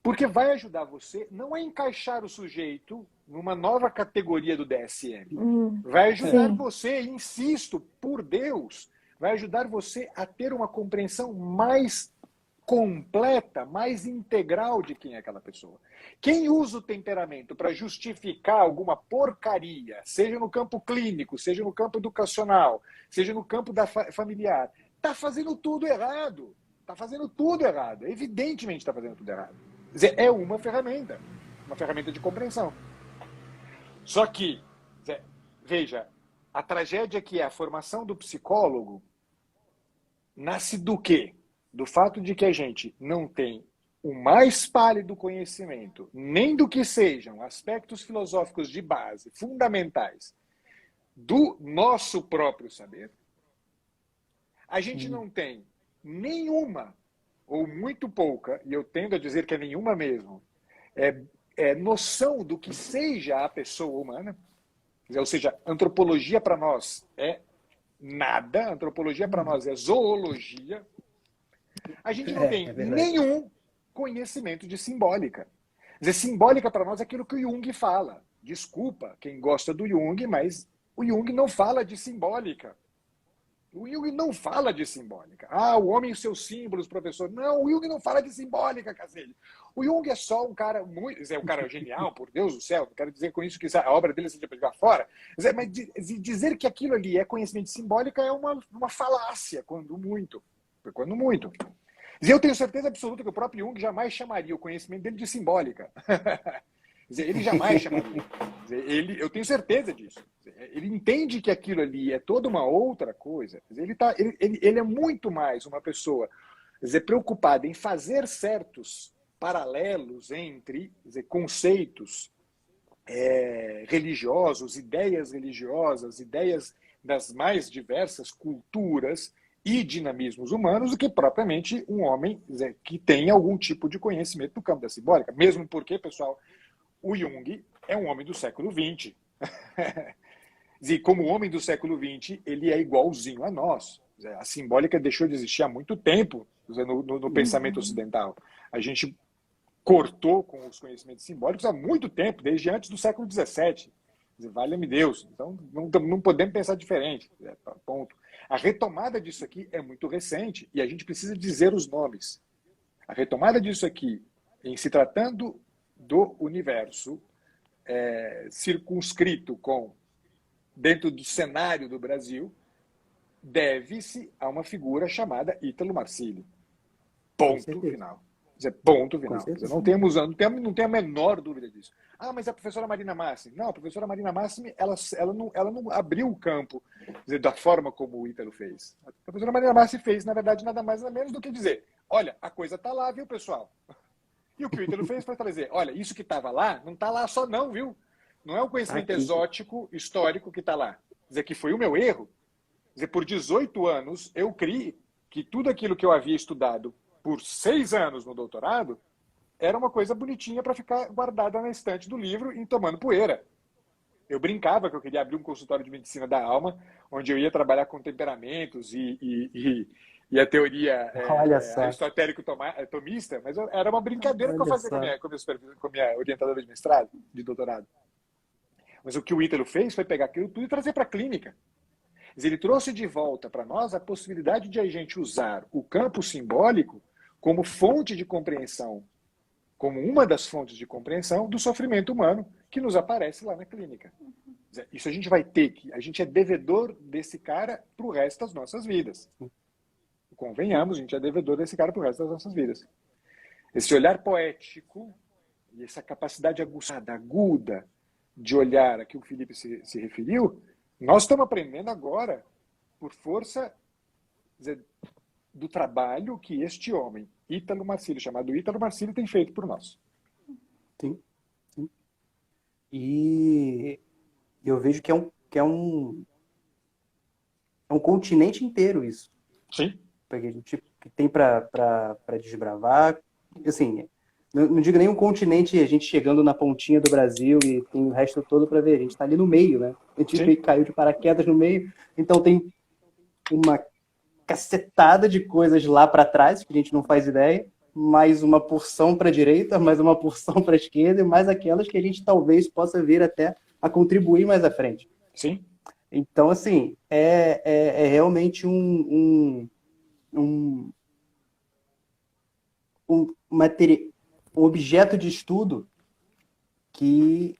Porque vai ajudar você não a encaixar o sujeito numa nova categoria do DSM. Vai ajudar você, insisto, por Deus, vai ajudar você a ter uma compreensão mais completa, mais integral de quem é aquela pessoa. Quem usa o temperamento para justificar alguma porcaria, seja no campo clínico, seja no campo educacional, seja no campo familiar, está fazendo tudo errado. Está fazendo tudo errado. Evidentemente está fazendo tudo errado. Quer dizer, é uma ferramenta de compreensão. Só que, veja, a tragédia que é a formação do psicólogo nasce do quê? Do fato de que a gente não tem o mais pálido conhecimento, nem do que sejam aspectos filosóficos de base, fundamentais, do nosso próprio saber. A gente não tem nenhuma, ou muito pouca, e eu tendo a dizer que é nenhuma mesmo, noção do que seja a pessoa humana. Ou seja, antropologia para nós é nada, antropologia para nós é zoologia. A gente não tem nenhum conhecimento de simbólica. Quer dizer, simbólica para nós é aquilo que o Jung fala. Desculpa quem gosta do Jung, mas o Jung não fala de simbólica. O Jung não fala de simbólica. Ah, o homem e os seus símbolos, professor. Não, o Jung não fala de simbólica, cacete. O Jung é só um cara muito... É um cara genial, por Deus do céu. Não quero dizer com isso que a obra dele seja para jogar fora. Mas dizer que aquilo ali é conhecimento de simbólica é uma falácia, quando muito. Quando muito. E eu tenho certeza absoluta que o próprio Jung jamais chamaria o conhecimento dele de simbólica. Ele jamais chamaria. Eu tenho certeza disso. Ele entende que aquilo ali é toda uma outra coisa. Ele é muito mais uma pessoa preocupada em fazer certos paralelos entre conceitos religiosos, ideias das mais diversas culturas e dinamismos humanos do que propriamente um homem que tem algum tipo de conhecimento no campo da simbólica. Mesmo porque, pessoal, o Jung é um homem do século XX. E como homem do século XX, ele é igualzinho a nós. A simbólica deixou de existir há muito tempo no pensamento ocidental. A gente cortou com os conhecimentos simbólicos há muito tempo, desde antes do século XVII. Valha-me Deus. Então, não podemos pensar diferente. Ponto. A retomada disso aqui é muito recente e a gente precisa dizer os nomes. A retomada disso aqui, em se tratando do universo circunscrito dentro do cenário do Brasil, deve-se a uma figura chamada Ítalo Marcílio. Ponto final. Dizer, ponto Com final. certeza. Não tem a menor dúvida disso. Ah, mas a professora Marina Massimi. Não, a professora Marina Massimi, ela não abriu o campo, dizer, da forma como o Ítalo fez. A professora Marina Massimi fez, na verdade, nada mais nada menos do que dizer, olha, a coisa está lá, viu, pessoal? E o que o Ítalo fez foi dizer, olha, isso que estava lá, não está lá só não, viu? Não é um conhecimento Aqui. exótico, histórico que está lá. Dizer que foi o meu erro. Dizer, por 18 anos, eu criei que tudo aquilo que eu havia estudado por 6 anos no doutorado era uma coisa bonitinha para ficar guardada na estante do livro e tomando poeira. Eu brincava que eu queria abrir um consultório de medicina da alma, onde eu ia trabalhar com temperamentos e a teoria Olha só. aristotélico-tomista, mas era uma brincadeira que eu Olha fazia só. com a minha orientadora de mestrado, de doutorado. Mas o que o Ítalo fez foi pegar aquilo tudo e trazer para a clínica. Ele trouxe de volta para nós a possibilidade de a gente usar o campo simbólico como fonte de compreensão, como uma das fontes de compreensão do sofrimento humano que nos aparece lá na clínica. Isso a gente vai ter que, a gente é devedor desse cara para o resto das nossas vidas. Convenhamos, a gente é devedor desse cara para o resto das nossas vidas. Esse olhar poético e essa capacidade aguda de olhar a que o Felipe se referiu, nós estamos aprendendo agora por força do trabalho que este homem, Ítalo Marcílio, chamado Ítalo Marcílio, tem feito por nós. Sim, sim. E eu vejo que é um continente inteiro isso. Sim. Porque a gente que tem para desbravar. Assim, não digo nem um continente, a gente chegando na pontinha do Brasil e tem o resto todo para ver. A gente está ali no meio, né? A gente caiu de paraquedas no meio, então tem uma cacetada de coisas lá para trás que a gente não faz ideia, mais uma porção para a direita, mais uma porção para a esquerda e mais aquelas que a gente talvez possa vir até a contribuir mais à frente. Sim. Então, assim, é realmente um objeto de estudo que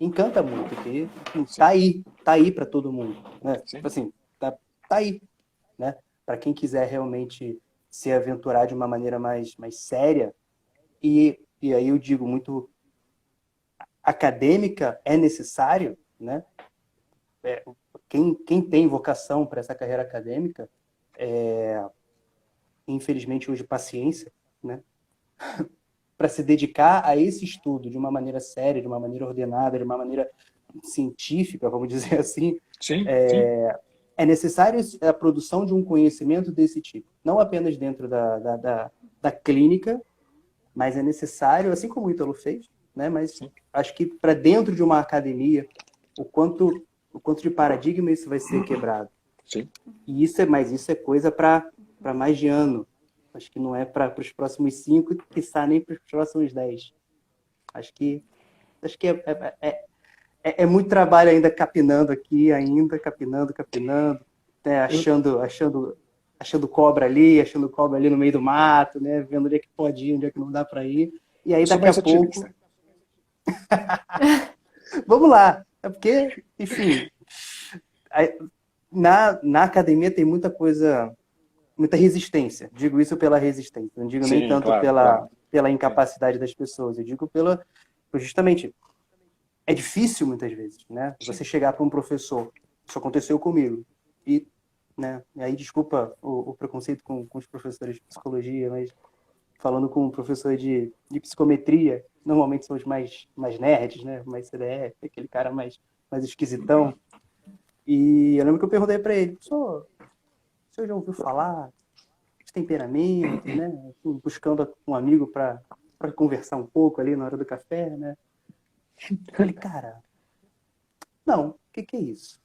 encanta muito, que tá aí para todo mundo, né? Tipo assim, tá aí, né? Para quem quiser realmente se aventurar de uma maneira mais séria e aí eu digo muito acadêmica, é necessário, né? Quem tem vocação para essa carreira acadêmica, infelizmente hoje paciência, né? Para se dedicar a esse estudo de uma maneira séria, de uma maneira ordenada, de uma maneira científica, vamos dizer assim, Sim. é necessário a produção de um conhecimento desse tipo. Não apenas dentro da clínica, mas é necessário, assim como o Ítalo fez, né? Mas acho que para dentro de uma academia, o quanto de paradigma isso vai ser quebrado. Sim. E isso é coisa para mais de ano. Acho que não é para os próximos 5, quiçá nem para os próximos 10. Acho que é muito trabalho ainda capinando aqui, capinando, né? achando cobra ali no meio do mato, né? Vendo onde é que pode ir, onde é que não dá para ir. E aí daqui a pouco... Vamos lá. É porque, enfim, na academia tem muita coisa... muita resistência. Digo isso pela resistência. Não digo nem tanto pela incapacidade das pessoas. Eu digo justamente, é difícil muitas vezes, né? Você chegar para um professor, isso aconteceu comigo, e, né? E aí, desculpa o preconceito com os professores de psicologia, mas falando com um professor de psicometria, normalmente são os mais nerds, né? Mais CDF, aquele cara mais esquisitão. E eu lembro que eu perguntei para ele, o senhor já ouviu falar de temperamento, né? Assim, buscando um amigo para conversar um pouco ali na hora do café, né? Eu falei, cara, não, o que é isso?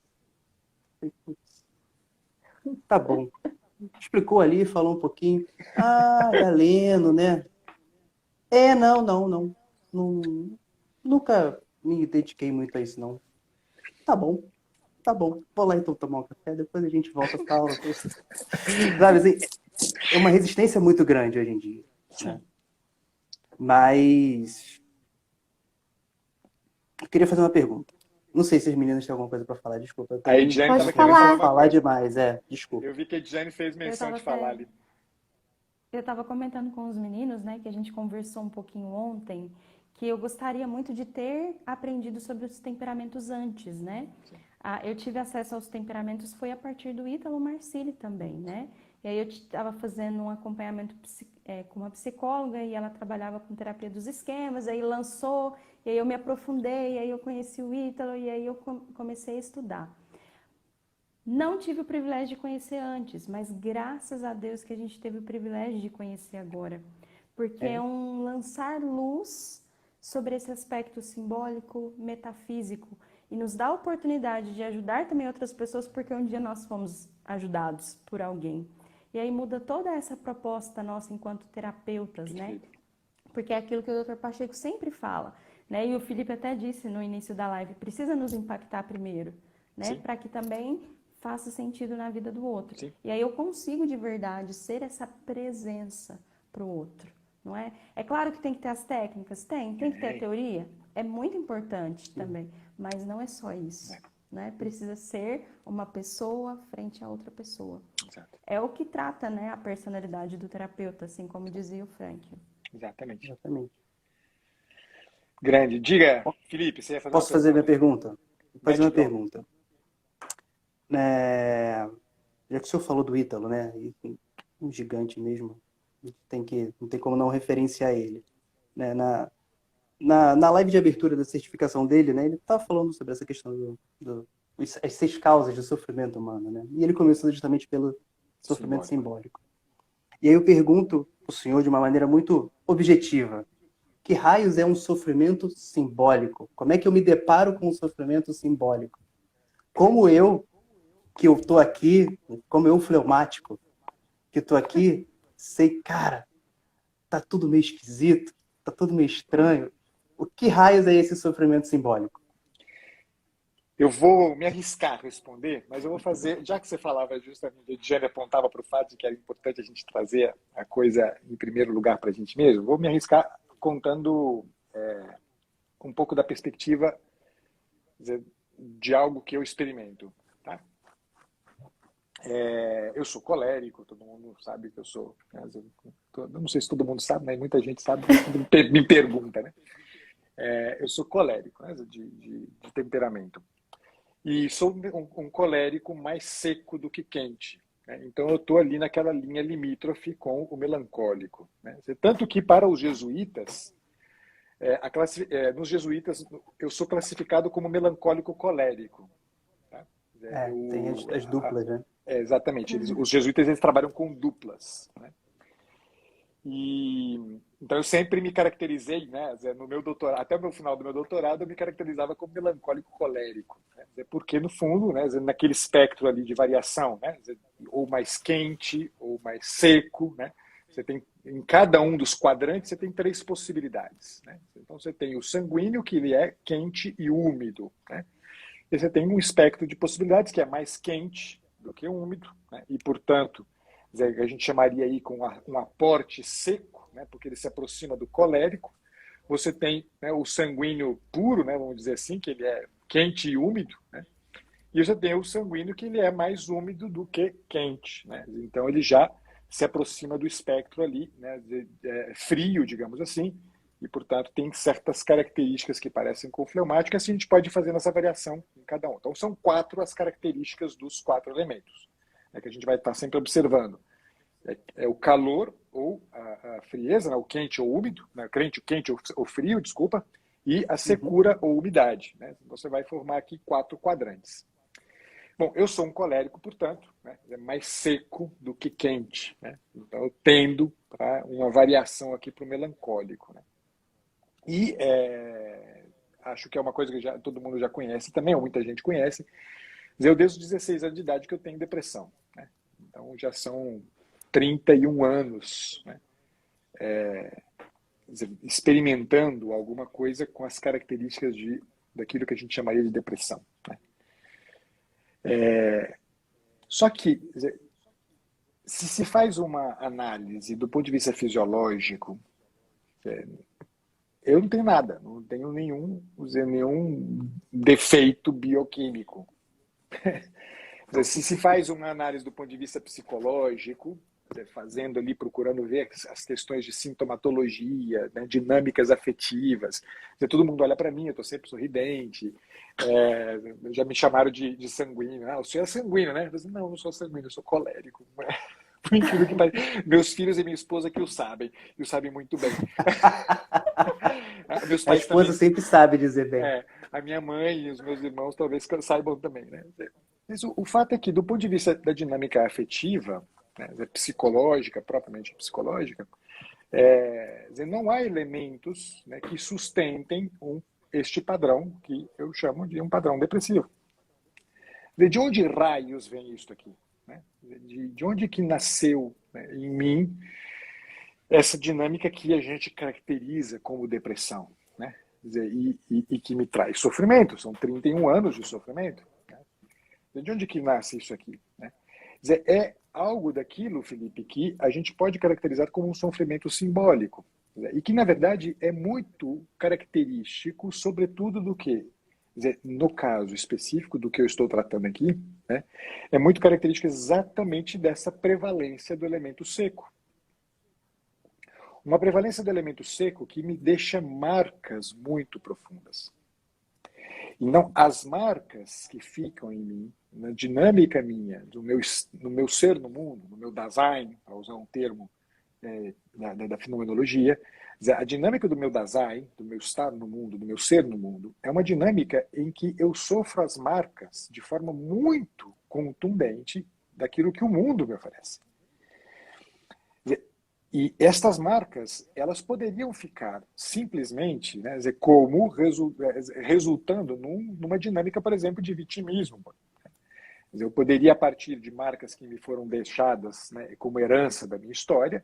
Eu falei, tá bom. Explicou ali, falou um pouquinho. Ah, Galeno, né? Não. Nunca me dediquei muito a isso, não. Tá bom. Vou lá então tomar um café, depois a gente volta a falar. Sabe, assim, é uma resistência muito grande hoje em dia. Né? Mas eu queria fazer uma pergunta. Não sei se as meninas têm alguma coisa para falar, desculpa. A Ediane Pode estava querendo falar. falar. Uma falar coisa. demais, desculpa. Eu vi que a Ediane fez menção de falar ali. Eu estava comentando com os meninos, né, que a gente conversou um pouquinho ontem, que eu gostaria muito de ter aprendido sobre os temperamentos antes, né? Eu tive acesso aos temperamentos foi a partir do Ítalo Marcilli também, né? E aí eu estava fazendo um acompanhamento com uma psicóloga e ela trabalhava com terapia dos esquemas, aí lançou, e aí eu me aprofundei, e aí eu conheci o Ítalo, e aí eu comecei a estudar. Não tive o privilégio de conhecer antes, mas graças a Deus que a gente teve o privilégio de conhecer agora. Porque é um lançar luz sobre esse aspecto simbólico, metafísico, e nos dá a oportunidade de ajudar também outras pessoas, porque um dia nós fomos ajudados por alguém. E aí muda toda essa proposta nossa enquanto terapeutas, né? Porque é aquilo que o Dr. Pacheco sempre fala, né? E o Felipe até disse no início da live, precisa nos impactar primeiro, né? Para que também faça sentido na vida do outro. Sim. E aí eu consigo de verdade ser essa presença para o outro, não é? É claro que tem que ter as técnicas, tem que ter a teoria, é muito importante também, mas não é só isso, né? Precisa ser uma pessoa frente a outra pessoa. Exato. É o que trata, né, a personalidade do terapeuta, assim como dizia o Frank. Exatamente. Exatamente. Grande. Diga, Felipe, você ia fazer Posso uma fazer minha pergunta? pergunta? Vou fazer uma Mete bronca. pergunta. Já que o senhor falou do Ítalo, né? Um gigante mesmo. Não tem como não referenciar ele. Né? Na live de abertura da certificação dele, né? Ele estava falando sobre essa questão as 6 causas do sofrimento humano, né? E ele começou justamente pelo sofrimento simbólico. E aí eu pergunto ao senhor de uma maneira muito objetiva: que raios é um sofrimento simbólico? Como é que eu me deparo com um sofrimento simbólico? Como eu, que eu tô aqui, como eu, fleumático, que tô aqui, sei, cara, tá tudo meio esquisito, tá tudo meio estranho. O que raios é esse sofrimento simbólico? Eu vou me arriscar a responder, mas eu vou fazer, já que você falava justamente, a Diane apontava para o fato de que era importante a gente trazer a coisa em primeiro lugar para a gente mesmo, vou me arriscar contando um pouco da perspectiva de algo que eu experimento. Tá? Eu sou colérico, todo mundo sabe que eu sou. Eu não sei se todo mundo sabe, mas muita gente sabe, me pergunta, né? Eu sou colérico, né, de temperamento. E sou um colérico mais seco do que quente. Né? Então eu estou ali naquela linha limítrofe com o melancólico. Né? Tanto que para os jesuítas, nos jesuítas eu sou classificado como melancólico colérico. Tá? Tem as duplas, né? Exatamente. Os jesuítas eles trabalham com duplas. Né? Então eu sempre me caracterizei, né, no meu doutorado, até o final do meu doutorado, eu me caracterizava como melancólico colérico, né, porque no fundo, né, naquele espectro ali de variação, né, ou mais quente ou mais seco, né, você tem em cada um dos quadrantes você tem 3 possibilidades, né? Então você tem o sanguíneo, que ele é quente e úmido, né? E você tem um espectro de possibilidades que é mais quente do que úmido, né? E portanto a gente chamaria aí com um aporte seco, né, porque ele se aproxima do colérico. Você tem, né, o sanguíneo puro, né, vamos dizer assim, que ele é quente e úmido, né, e você tem o sanguíneo que ele é mais úmido do que quente. Né, então ele já se aproxima do espectro ali, né, frio, digamos assim, e portanto tem certas características que parecem com fleumáticas, assim a gente pode fazer essa variação em cada um. Então são 4 as características dos 4 elementos, né, que a gente vai estar sempre observando. É o calor ou a frieza, né, o quente ou úmido, né, quente ou frio, desculpa, e a secura ou umidade. Né? Você vai formar aqui 4 quadrantes. Bom, eu sou um colérico, portanto, né, é mais seco do que quente. Né? Então eu tendo para uma variação aqui para o melancólico. Né? E acho que é uma coisa que todo mundo já conhece também, ou muita gente conhece. Eu desde os 16 anos de idade que eu tenho depressão. Né? Então já são 31 anos, né, experimentando alguma coisa com as características daquilo que a gente chamaria de depressão. Né. Só que, se faz uma análise do ponto de vista fisiológico, eu não tenho nada, não tenho nenhum defeito bioquímico. Se faz uma análise do ponto de vista psicológico, fazendo ali, procurando ver as questões de sintomatologia, né, dinâmicas afetivas. Todo mundo olha para mim, eu estou sempre sorridente. Já me chamaram de sanguíneo. O senhor é sanguíneo, né? Eu disse, não, eu não sou sanguíneo, eu sou colérico. Por incrível que pareça. Meus filhos e minha esposa que o sabem, e o sabem muito bem. Meus A pais esposa também. sempre sabe dizer bem. A minha mãe e os meus irmãos talvez saibam também, né? Mas o fato é que, do ponto de vista da dinâmica afetiva, né, psicológica, propriamente psicológica, não há elementos, né, que sustentem este padrão que eu chamo de um padrão depressivo. De onde raios vem isso aqui? Né? De onde que nasceu, né, em mim essa dinâmica que a gente caracteriza como depressão, né? E que me traz sofrimento? São 31 anos de sofrimento. Né? De onde que nasce isso aqui? Né? É algo daquilo, Felipe, que a gente pode caracterizar como um sofrimento simbólico. E que, na verdade, é muito característico, sobretudo, do que? No caso específico do que eu estou tratando aqui, né, é muito característico exatamente dessa prevalência do elemento seco. Uma prevalência do elemento seco que me deixa marcas muito profundas. Então, as marcas que ficam em mim, na dinâmica minha, no meu ser no mundo, no meu Dasein, para usar um termo da fenomenologia, a dinâmica do meu Dasein, do meu estar no mundo, do meu ser no mundo, é uma dinâmica em que eu sofro as marcas de forma muito contundente daquilo que o mundo me oferece. E estas marcas, elas poderiam ficar simplesmente, né, como resultando numa dinâmica, por exemplo, de vitimismo. Eu poderia, a partir de marcas que me foram deixadas, né, como herança da minha história,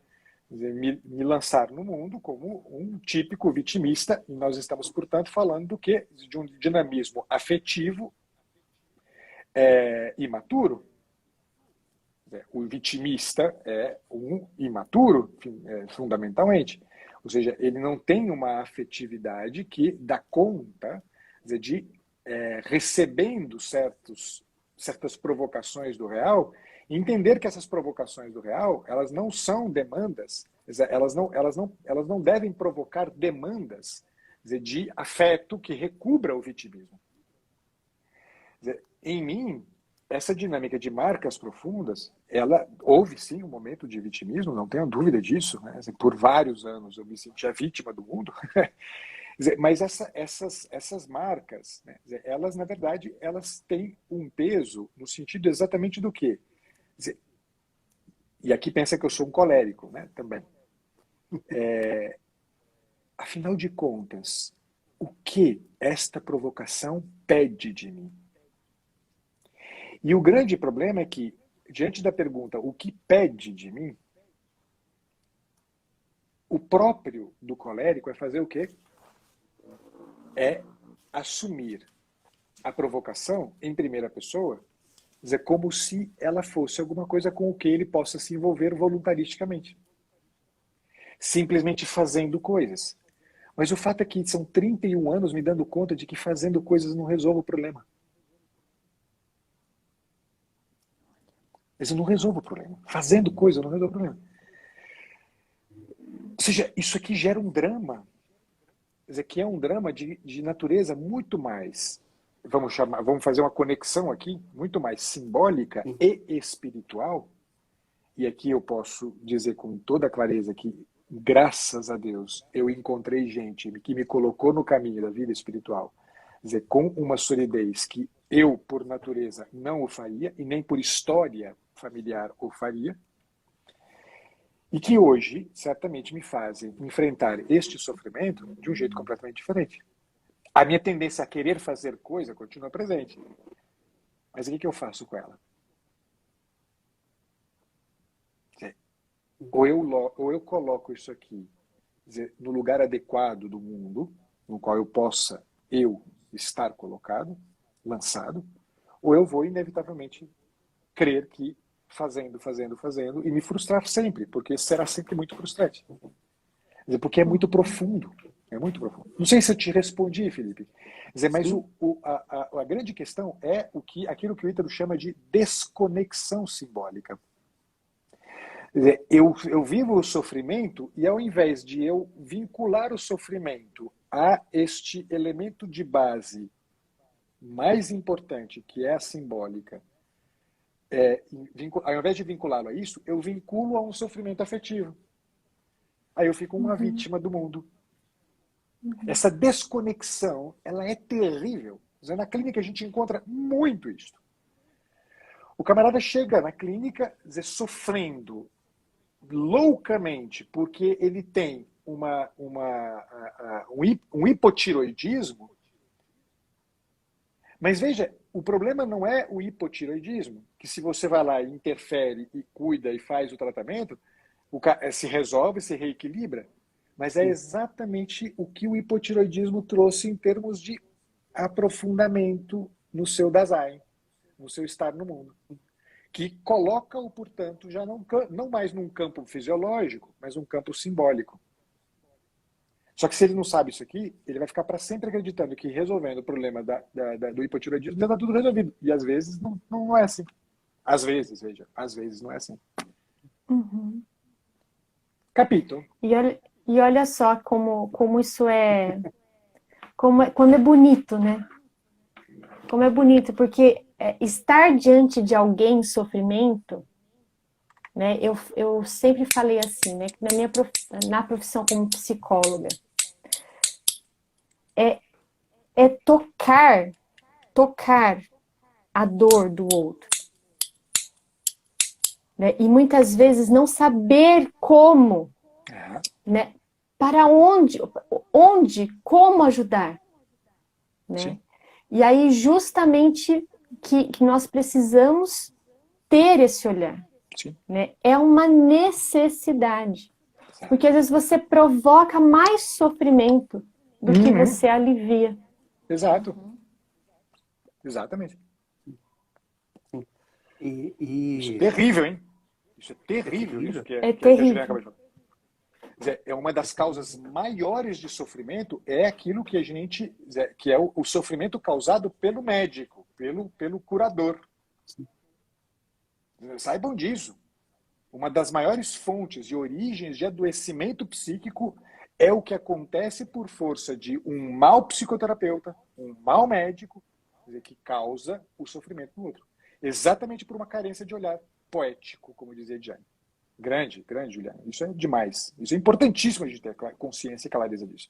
me lançar no mundo como um típico vitimista, e nós estamos, portanto, falando do quê? De um dinamismo afetivo imaturo. O vitimista é um imaturo, fundamentalmente. Ou seja, ele não tem uma afetividade que dá conta de, recebendo certas provocações do real, entender que essas provocações do real, elas não são demandas, elas não devem provocar demandas de afeto que recubra o vitimismo. Em mim, essa dinâmica de marcas profundas, houve sim um momento de vitimismo, não tenho dúvida disso, né? Por vários anos eu me sentia vítima do mundo, mas essas marcas, né? Elas, na verdade, elas têm um peso no sentido exatamente do quê? E aqui pensa que eu sou um colérico, né? Também. Afinal de contas, o que esta provocação pede de mim? E o grande problema é que, diante da pergunta, o que pede de mim, o próprio do colérico é fazer o quê? É assumir a provocação em primeira pessoa, como se ela fosse alguma coisa com o que ele possa se envolver voluntaristicamente. Simplesmente fazendo coisas. Mas o fato é que são 31 anos me dando conta de que fazendo coisas não resolve o problema. Mas eu não resolvo o problema. Fazendo coisa eu não resolvo o problema. Ou seja, isso aqui gera um drama. Quer dizer, que é um drama de natureza muito mais, vamos fazer uma conexão aqui, muito mais simbólica e espiritual. E aqui eu posso dizer com toda clareza que, graças a Deus, eu encontrei gente que me colocou no caminho da vida espiritual, quer dizer, com uma solidez que eu, por natureza, não o faria, e nem por história familiar o faria, e que hoje, certamente, me fazem enfrentar este sofrimento de um jeito completamente diferente. A minha tendência a querer fazer coisa continua presente. Mas o que eu faço com ela? Ou eu coloco isso aqui, dizer, no lugar adequado do mundo, no qual eu possa estar colocado, lançado, ou eu vou inevitavelmente crer que fazendo, e me frustrar sempre, porque será sempre muito frustrante. Porque é muito profundo. É muito profundo. Não sei se eu te respondi, Felipe. Mas a grande questão é aquilo que o Ítalo chama de desconexão simbólica. Quer dizer, eu vivo o sofrimento e ao invés de eu vincular o sofrimento a este elemento de base mais importante, que é a simbólica, ao invés de vinculá-lo a isso, eu vinculo a um sofrimento afetivo. Aí eu fico uma vítima do mundo. Essa desconexão, ela é terrível. Na clínica a gente encontra muito isso. O camarada chega na clínica sofrendo loucamente porque ele tem um hipotiroidismo. Mas veja, o problema não é o hipotiroidismo, que se você vai lá e interfere e cuida e faz o tratamento, se resolve, se reequilibra. Mas é exatamente o que o hipotiroidismo trouxe em termos de aprofundamento no seu Dasein, no seu estar no mundo. Que coloca-o, portanto, já não mais num campo fisiológico, mas num campo simbólico. Só que se ele não sabe isso aqui, ele vai ficar para sempre acreditando que resolvendo o problema do hipotiroidismo já está tudo resolvido. E às vezes não é assim. Às vezes, veja, às vezes não é assim. Uhum. Capítulo. E olha só como isso é... Quando é bonito, né? Como é bonito, porque estar diante de alguém em sofrimento, né? Eu sempre falei assim, né? Que na profissão como psicóloga, é tocar a dor do outro. Né? E muitas vezes não saber como, né? Para onde, como ajudar. Né? Sim. E aí justamente que nós precisamos ter esse olhar. Sim. Né? É uma necessidade. Porque às vezes você provoca mais sofrimento do que você alivia. Exato. Exatamente. Isso é terrível, hein? Isso é terrível. Isso que a Juliana acabou de falar. Quer dizer, é uma das causas maiores de sofrimento é aquilo que que é o sofrimento causado pelo médico, pelo curador. Saibam disso. Uma das maiores fontes e origens de adoecimento psíquico é o que acontece por força de um mau psicoterapeuta, um mau médico, que causa o sofrimento no outro. Exatamente por uma carência de olhar poético, como dizia Jane. Grande, Juliana. Isso é demais. Isso é importantíssimo a gente ter consciência e clareza disso.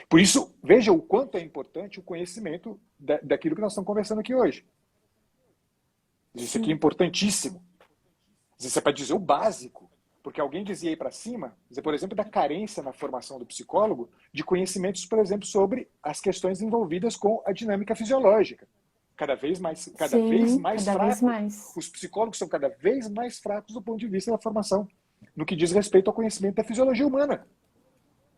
Por isso, veja o quanto é importante o conhecimento daquilo que nós estamos conversando aqui hoje. Isso aqui é importantíssimo. Isso é para dizer o básico. Porque alguém dizia aí para cima, por exemplo, da carência na formação do psicólogo de conhecimentos, por exemplo, sobre as questões envolvidas com a dinâmica fisiológica. Cada vez mais fracos. Os psicólogos são cada vez mais fracos do ponto de vista da formação, no que diz respeito ao conhecimento da fisiologia humana.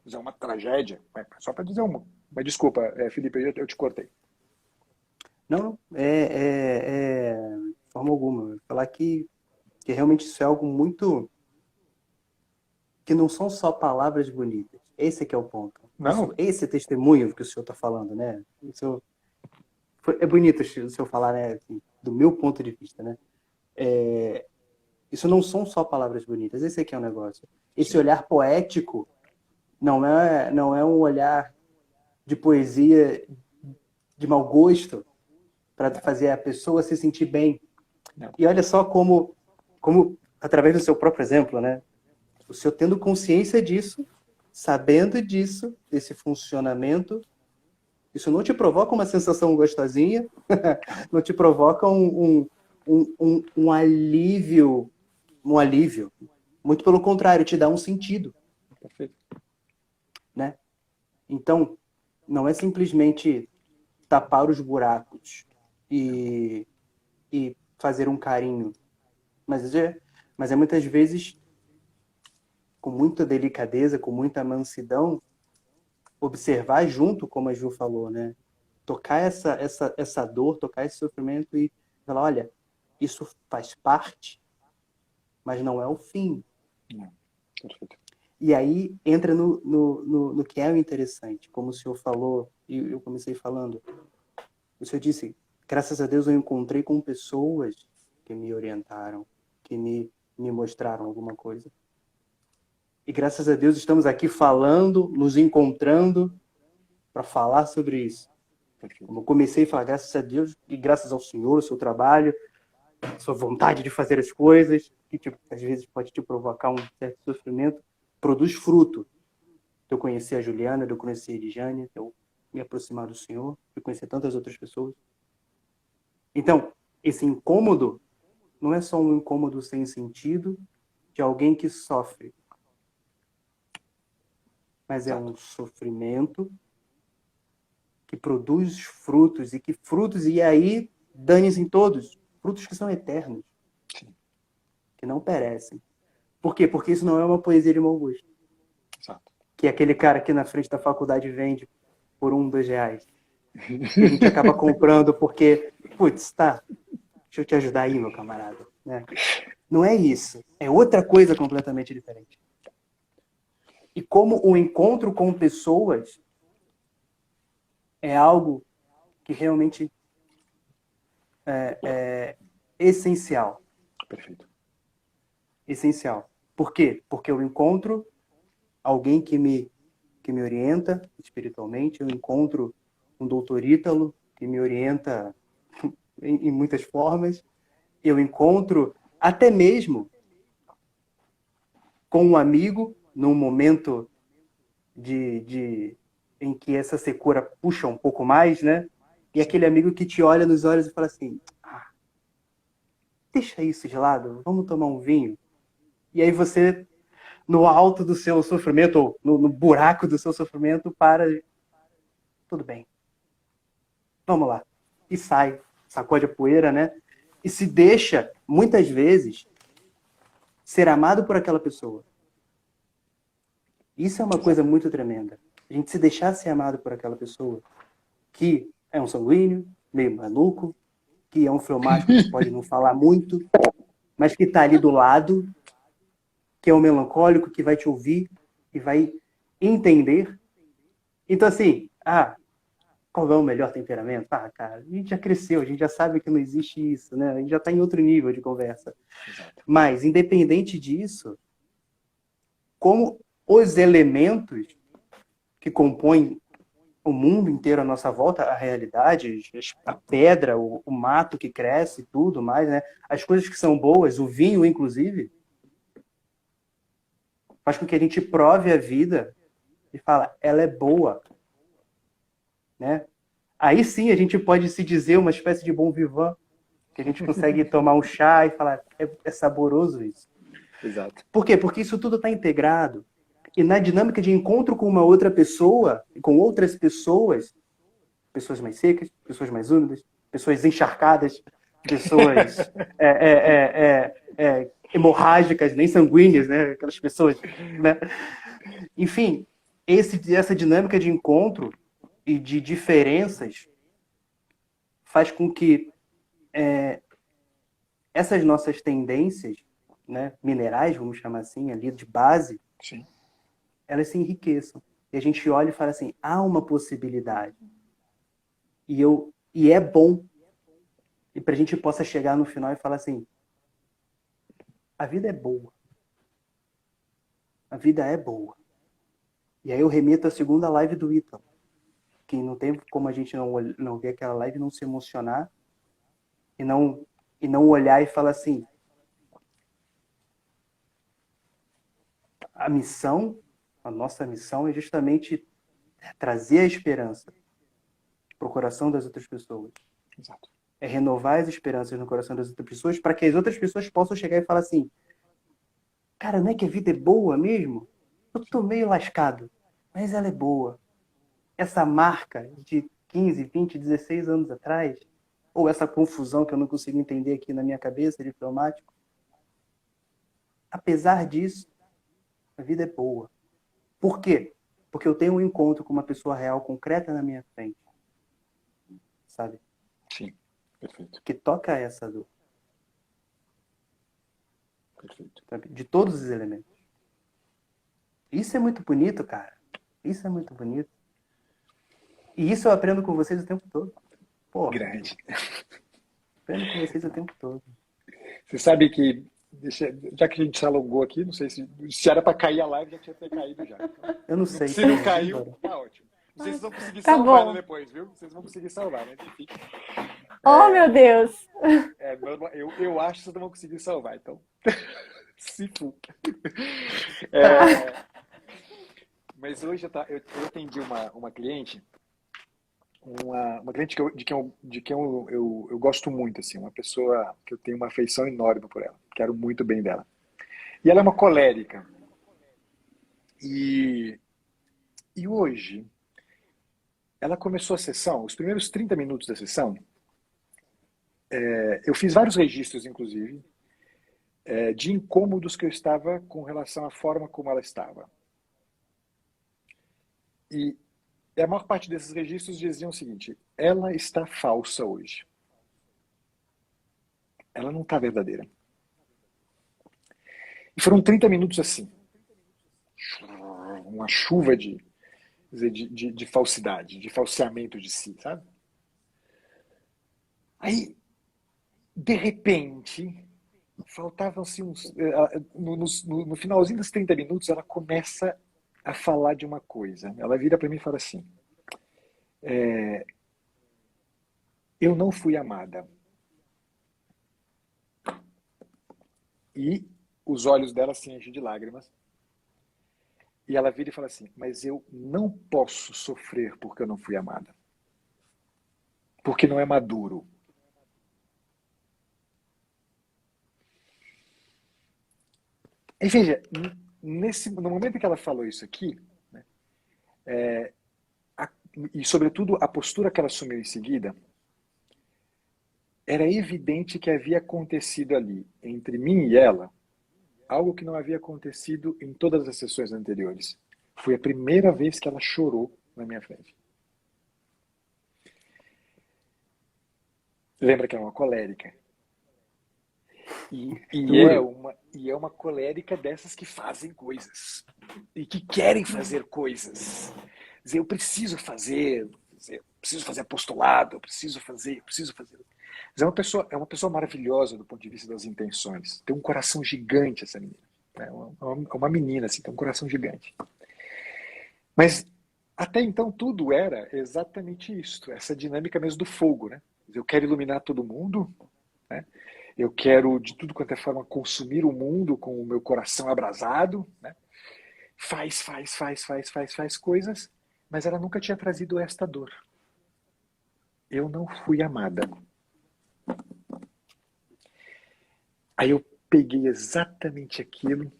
Isso é uma tragédia. Só para dizer uma. Mas desculpa, Felipe, eu te cortei. Não, de forma alguma. Vou falar que realmente isso é algo muito... que não são só palavras bonitas. Esse é o ponto. Não. Esse testemunho que o senhor está falando, né? É bonito o senhor falar, né? Assim, do meu ponto de vista, né? Isso não são só palavras bonitas. Esse aqui é o negócio. Esse olhar poético não é um olhar de poesia de mau gosto para fazer a pessoa se sentir bem. Não. E olha só como, através do seu próprio exemplo, né? O senhor tendo consciência disso, sabendo disso, desse funcionamento, isso não te provoca uma sensação gostosinha, não te provoca um alívio, muito pelo contrário, te dá um sentido. Perfeito. Né? Então, não é simplesmente tapar os buracos e fazer um carinho, mas é muitas vezes com muita delicadeza, com muita mansidão, observar junto, como a Ju falou, né? Tocar essa dor, tocar esse sofrimento e falar, olha, isso faz parte, mas não é o fim. Perfeito. E aí entra no que é o interessante, como o senhor falou, e eu comecei falando. O senhor disse, graças a Deus eu encontrei com pessoas que me orientaram, que me me mostraram alguma coisa. E graças a Deus estamos aqui falando, nos encontrando para falar sobre isso. Como eu comecei a falar, graças a Deus e graças ao Senhor, ao seu trabalho, a sua vontade de fazer as coisas, que às vezes pode te provocar um certo sofrimento, produz fruto. De eu conhecer a Juliana, de eu conhecer a Edjane, de eu me aproximar do Senhor, de eu conhecer tantas outras pessoas. Então, esse incômodo não é só um incômodo sem sentido de alguém que sofre, mas é um sofrimento que produz frutos, e aí dane-se em todos, frutos que são eternos, que não perecem. Por quê? Porque isso não é uma poesia de mau gosto. Exato. Que aquele cara aqui na frente da faculdade vende por R$1, R$2. E a gente acaba comprando porque, putz, tá, deixa eu te ajudar aí, meu camarada. Né? Não é isso. É outra coisa completamente diferente. E como o encontro com pessoas é algo que realmente é essencial. Perfeito. Essencial. Por quê? Porque eu encontro alguém que me orienta espiritualmente, eu encontro um doutor Ítalo que me orienta em muitas formas, eu encontro até mesmo com um amigo num momento em que essa secura puxa um pouco mais, né? E aquele amigo que te olha nos olhos e fala assim, deixa isso de lado, vamos tomar um vinho. E aí você, no alto do seu sofrimento, ou no buraco do seu sofrimento, para, tudo bem, vamos lá. E sai, sacode a poeira, né? E se deixa, muitas vezes, ser amado por aquela pessoa. Isso é uma coisa muito tremenda. A gente se deixar ser amado por aquela pessoa que é um sanguíneo, meio maluco, que é um fleumático que pode não falar muito, mas que está ali do lado, que é um melancólico, que vai te ouvir e vai entender. Então, assim, qual é o melhor temperamento? Cara, a gente já cresceu, a gente já sabe que não existe isso, né? A gente já está em outro nível de conversa. Exato. Mas, independente disso, como os elementos que compõem o mundo inteiro à nossa volta, a realidade, a pedra, o mato que cresce e tudo mais, né? As coisas que são boas, o vinho, inclusive, faz com que a gente prove a vida e fala, ela é boa. Né? Aí sim a gente pode se dizer uma espécie de bom vivant, que a gente consegue tomar um chá e falar, é saboroso isso. Exato. Por quê? Porque isso tudo está integrado. E na dinâmica de encontro com uma outra pessoa, com outras pessoas mais secas, pessoas mais úmidas, pessoas encharcadas, pessoas hemorrágicas, nem sanguíneas, né? Aquelas pessoas, né? Enfim, essa dinâmica de encontro e de diferenças faz com que essas nossas tendências, né, minerais, vamos chamar assim, ali de base, Sim. elas se enriqueçam. E a gente olha e fala assim, há uma possibilidade. E é bom. E para a gente possa chegar no final e falar assim, a vida é boa. A vida é boa. E aí eu remito à segunda live do Ítalo, que não tem como a gente não ver aquela live e não se emocionar e não olhar e falar assim, a nossa missão é justamente trazer a esperança para o coração das outras pessoas. Exato. É renovar as esperanças no coração das outras pessoas para que as outras pessoas possam chegar e falar assim, cara, não é que a vida é boa mesmo? Eu tô meio lascado, mas ela é boa. Essa marca de 15, 20, 16 anos atrás, ou essa confusão que eu não consigo entender aqui na minha cabeça de fleumático, apesar disso, a vida é boa. Por quê? Porque eu tenho um encontro com uma pessoa real, concreta na minha frente. Sabe? Sim, perfeito. Que toca essa dor. Perfeito. Sabe? De todos os elementos. Isso é muito bonito, cara. Isso é muito bonito. E isso eu aprendo com vocês o tempo todo. Pô, Grande. aprendo com vocês o tempo todo. Você sabe que já que a gente se alongou aqui, não sei se era para cair a live, já tinha que ter caído já. Eu não sei. Se não caiu, tá ótimo. Não sei se vocês vão conseguir Tá salvar bom. depois, viu? Vocês vão conseguir salvar, mas enfim. Oh, meu Deus! Eu acho que vocês não vão conseguir salvar, então. Se for. Mas hoje eu atendi uma cliente, uma cliente de quem eu gosto muito, assim, uma pessoa que eu tenho uma afeição enorme por ela, quero muito bem dela. E ela é uma colérica. E hoje, ela começou a sessão, os primeiros 30 minutos da sessão, eu fiz vários registros, inclusive, de incômodos que eu estava com relação à forma como ela estava. E a maior parte desses registros diziam o seguinte: ela está falsa hoje. Ela não está verdadeira. E foram 30 minutos assim. Uma chuva de falsidade, de falseamento de si, sabe? Aí, de repente, faltavam-se no finalzinho dos 30 minutos, ela começa a falar de uma coisa. Ela vira para mim e fala assim: eu não fui amada. E os olhos dela se enchem de lágrimas. E ela vira e fala assim: mas eu não posso sofrer porque eu não fui amada. Porque não é maduro. E veja, no momento em que ela falou isso aqui, né, e sobretudo a postura que ela assumiu em seguida, era evidente que havia acontecido ali, entre mim e ela, algo que não havia acontecido em todas as sessões anteriores. Foi a primeira vez que ela chorou na minha frente. Lembra que é uma colérica. E é uma colérica dessas que fazem coisas. E que querem fazer coisas. Dizer, eu preciso fazer apostolado, eu preciso fazer. Mas é uma pessoa maravilhosa do ponto de vista das intenções. Tem um coração gigante essa menina. É uma menina, assim, tem um coração gigante. Mas até então tudo era exatamente isso, essa dinâmica mesmo do fogo, né? Eu quero iluminar todo mundo, né? Eu quero, de tudo quanto é forma, consumir o mundo com o meu coração abrasado, né? Faz coisas, mas ela nunca tinha trazido esta dor. Eu não fui amada. Aí eu peguei exatamente aquilo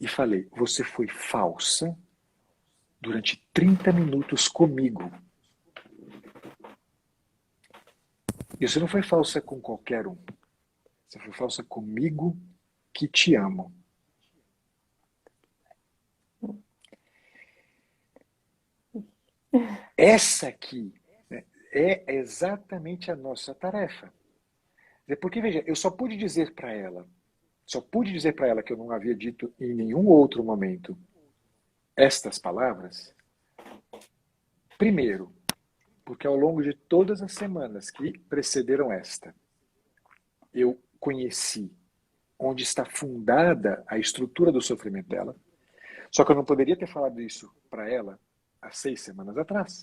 e falei: você foi falsa durante 30 minutos comigo. E você não foi falsa com qualquer um. Você foi falsa comigo, que te amo. Essa aqui, né, é exatamente a nossa tarefa. Porque, veja, eu só pude dizer para ela que eu não havia dito em nenhum outro momento estas palavras. Primeiro, porque ao longo de todas as semanas que precederam esta, eu conheci onde está fundada a estrutura do sofrimento dela. Só que eu não poderia ter falado isso para ela há 6 semanas atrás.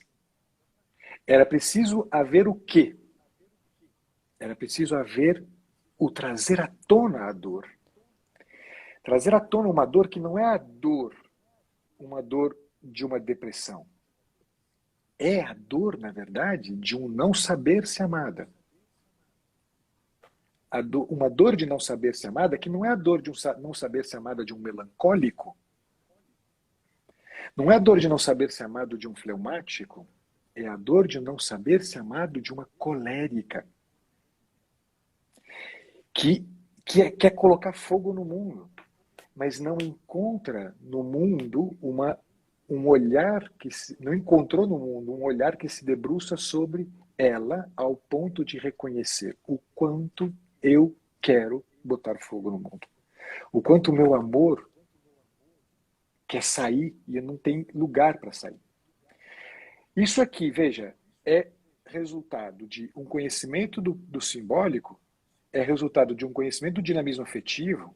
Era preciso haver o quê? Era preciso haver o trazer à tona a dor. Trazer à tona uma dor que não é a dor, uma dor de uma depressão. É a dor, na verdade, de um não saber se amada. Uma dor de não saber se amada que não é a dor de não saber se amada de um melancólico. Não é a dor de não saber se amado de um fleumático. É a dor de não saber se amado de uma colérica. Que quer colocar fogo no mundo, mas não encontra no mundo um olhar não encontrou no mundo um olhar que se debruça sobre ela ao ponto de reconhecer o quanto eu quero botar fogo no mundo, o quanto o meu amor quer sair e não tem lugar para sair. Isso aqui, veja, é resultado de um conhecimento do simbólico é resultado de um conhecimento do dinamismo afetivo,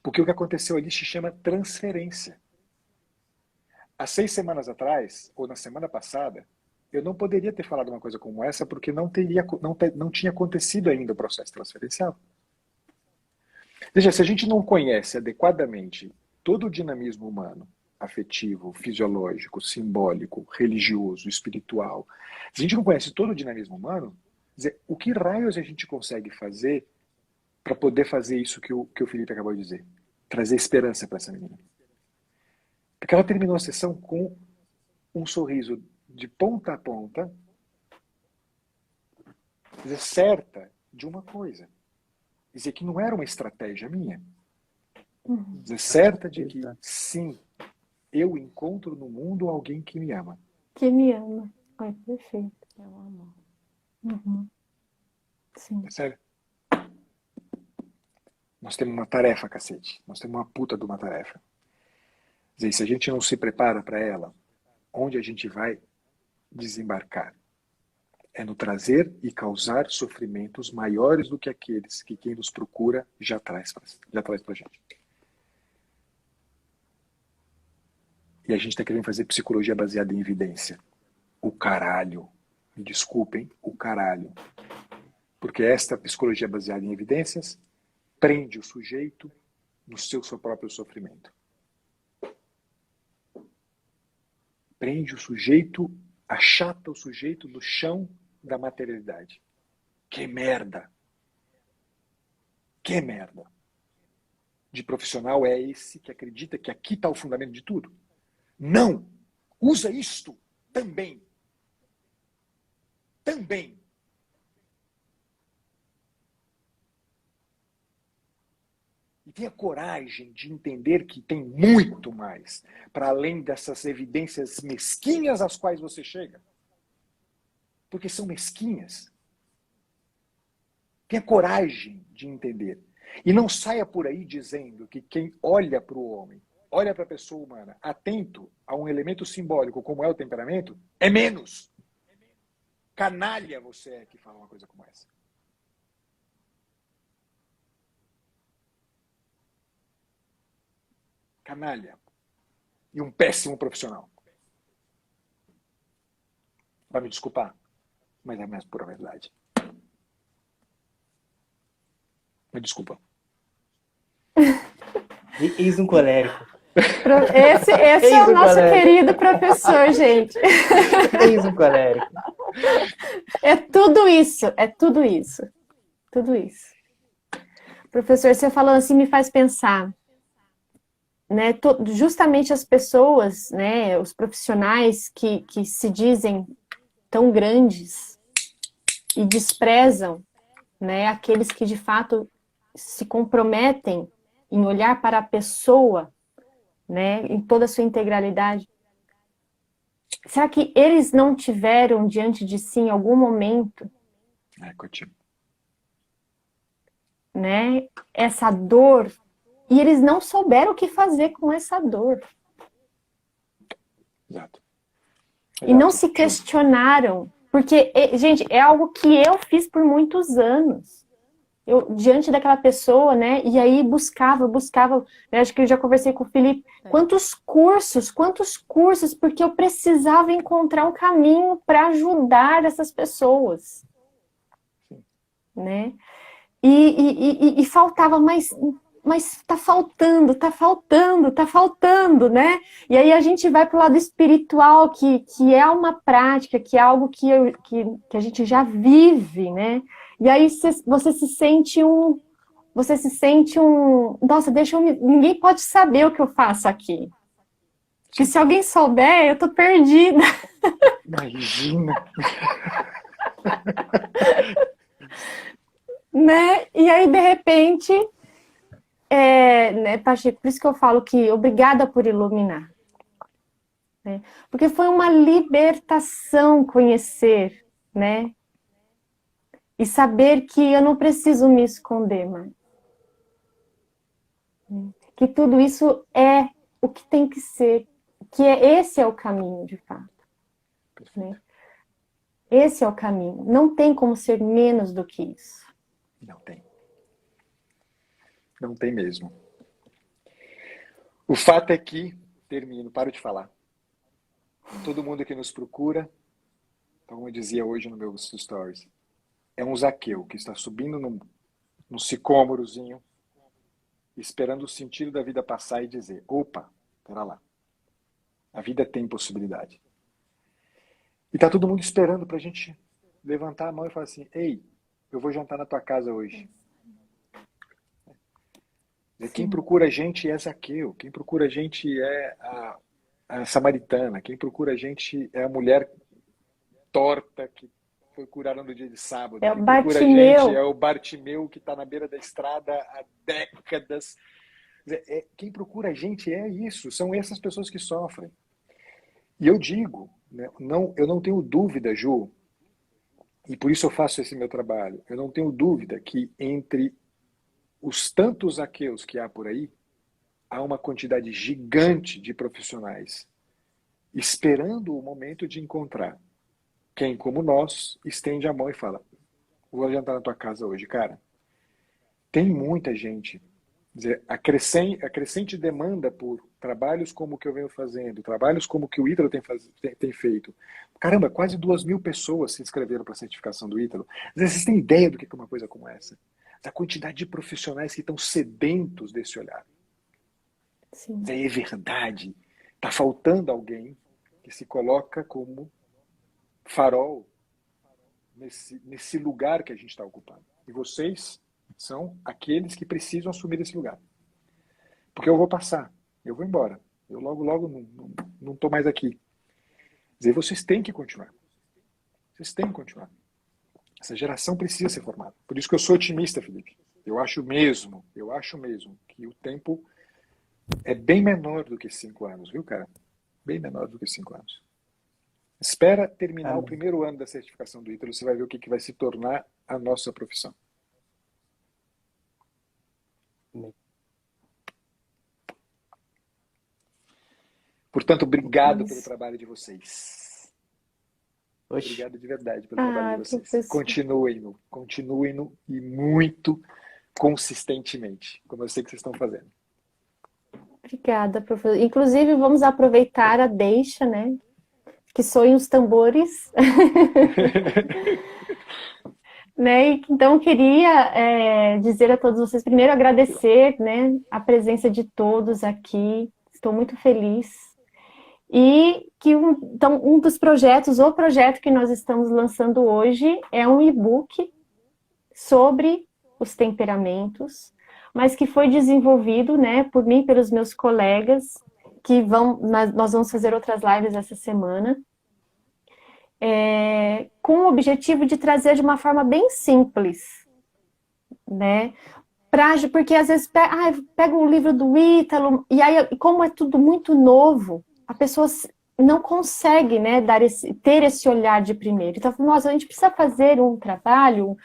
porque o que aconteceu ali se chama transferência. Há 6 semanas atrás, ou na semana passada, eu não poderia ter falado uma coisa como essa porque não tinha acontecido ainda o processo transferencial. Veja, se a gente não conhece adequadamente todo o dinamismo humano, afetivo, fisiológico, simbólico, religioso, espiritual, se a gente não conhece todo o dinamismo humano, dizer, o que raios a gente consegue fazer para poder fazer isso que o Felipe acabou de dizer? Trazer esperança para essa menina. Porque ela terminou a sessão com um sorriso de ponta a ponta, dizer, certa de uma coisa. Dizer que não era uma estratégia minha. Dizer, certa de que, sim, eu encontro no mundo alguém que me ama. Que me ama. Ai, perfeito. Eu amo. Uhum. Sim. É sério? Nós temos uma tarefa, cacete. Nós temos uma puta de uma tarefa. Dizer, se a gente não se prepara para ela, onde a gente vai desembarcar? É no trazer e causar sofrimentos maiores do que aqueles que quem nos procura já traz pra gente. E a gente está querendo fazer psicologia baseada em evidência. O caralho. Me desculpem, o caralho. Porque esta psicologia baseada em evidências prende o sujeito no seu próprio sofrimento. Prende o sujeito, achata o sujeito no chão da materialidade. Que merda! Que merda! De profissional é esse que acredita que aqui está o fundamento de tudo? Não! Usa isto também. Também. E tenha coragem de entender que tem muito mais para além dessas evidências mesquinhas às quais você chega. Porque são mesquinhas. Tenha coragem de entender. E não saia por aí dizendo que quem olha para o homem, olha para a pessoa humana, atento a um elemento simbólico como é o temperamento, é menos. Canalha você é que fala uma coisa como essa. Canalha. E um péssimo profissional. Vai me desculpar, mas é a mais pura verdade. Me desculpa. Eis um colérico. Esse é o nosso querido professor, gente. Eis um colérico. É tudo isso, é tudo isso. Tudo isso. Professor, você falando assim me faz pensar, né? Justamente as pessoas, né, os profissionais que se dizem tão grandes e desprezam, né, aqueles que de fato se comprometem em olhar para a pessoa, né, em toda a sua integralidade. Será que eles não tiveram diante de si em algum momento, né, essa dor, e eles não souberam o que fazer com essa dor? Exato. E não se questionaram, porque, gente, é algo que eu fiz por muitos anos. Eu, diante daquela pessoa, né, e aí buscava, né, acho que eu já conversei com o Felipe, quantos cursos, porque eu precisava encontrar um caminho para ajudar essas pessoas, né, e faltava, mas tá faltando, né, e aí a gente vai para o lado espiritual, que é uma prática, que é algo que a gente já vive, né. E aí você se sente um, nossa, ninguém pode saber o que eu faço aqui. Porque se alguém souber, eu tô perdida. Imagina. Né? E aí, de repente, né, Pacheco, por isso que eu falo que obrigada por iluminar. Né? Porque foi uma libertação conhecer, né? E saber que eu não preciso me esconder mais. Que tudo isso é o que tem que ser. Que esse é o caminho, de fato. Né? Esse é o caminho. Não tem como ser menos do que isso. Não tem. Não tem mesmo. O fato é que, termino, paro de falar. Todo mundo que nos procura, como eu dizia hoje no meu stories, é um Zaqueu que está subindo num sicômorozinho, esperando o sentido da vida passar e dizer, opa, pera lá, a vida tem possibilidade. E tá todo mundo esperando para a gente levantar a mão e falar assim, ei, eu vou jantar na tua casa hoje. Quem procura a gente é Zaqueu, quem procura a gente é a samaritana, quem procura a gente é a mulher torta que foi curada no dia de sábado. É o Quem procura a Bartimeu. gente é o Bartimeu que está na beira da estrada há décadas. Quem procura a gente é isso, são essas pessoas que sofrem. E eu digo, né, eu não tenho dúvida, Ju, e por isso eu faço esse meu trabalho, eu não tenho dúvida que entre os tantos Zaqueus que há por aí, há uma quantidade gigante de profissionais esperando o momento de encontrar quem, como nós, estende a mão e fala, vou jantar na tua casa hoje, cara. Tem muita gente, a crescente demanda por trabalhos como o que eu venho fazendo, trabalhos como o que o Ítalo tem feito. Caramba, quase 2.000 pessoas se inscreveram para a certificação do Ítalo. Vocês têm ideia do que é uma coisa como essa? Da quantidade de profissionais que estão sedentos desse olhar. Sim. É verdade. Está faltando alguém que se coloca como farol nesse lugar que a gente está ocupando. E vocês são aqueles que precisam assumir esse lugar. Porque eu vou passar, eu vou embora. Eu logo não estou mais aqui. Quer dizer, vocês têm que continuar. Vocês têm que continuar. Essa geração precisa ser formada. Por isso que eu sou otimista, Felipe. Eu acho mesmo que o tempo é bem menor do que 5 anos, viu, cara? Bem menor do que 5 anos. Espera terminar o primeiro ano da certificação do Ítalo, você vai ver o que vai se tornar a nossa profissão. Portanto, obrigado pelo trabalho de vocês. Oxe. Obrigado de verdade pelo trabalho de vocês. Professor. Continuem-no e muito consistentemente, como eu sei que vocês estão fazendo. Obrigada, professor. Inclusive, vamos aproveitar a deixa, né? Que soem os tambores. Né? Então, eu queria dizer a todos vocês, primeiro agradecer, né, a presença de todos aqui. Estou muito feliz. E que então, um dos projetos, o projeto que nós estamos lançando hoje é um e-book sobre os temperamentos, mas que foi desenvolvido, né, por mim e pelos meus colegas, que nós vamos fazer outras lives essa semana, com o objetivo de trazer de uma forma bem simples, né? Porque às vezes pega um livro do Ítalo, e aí, como é tudo muito novo, a pessoa não consegue, né, ter esse olhar de primeiro. Então, a gente precisa fazer um trabalho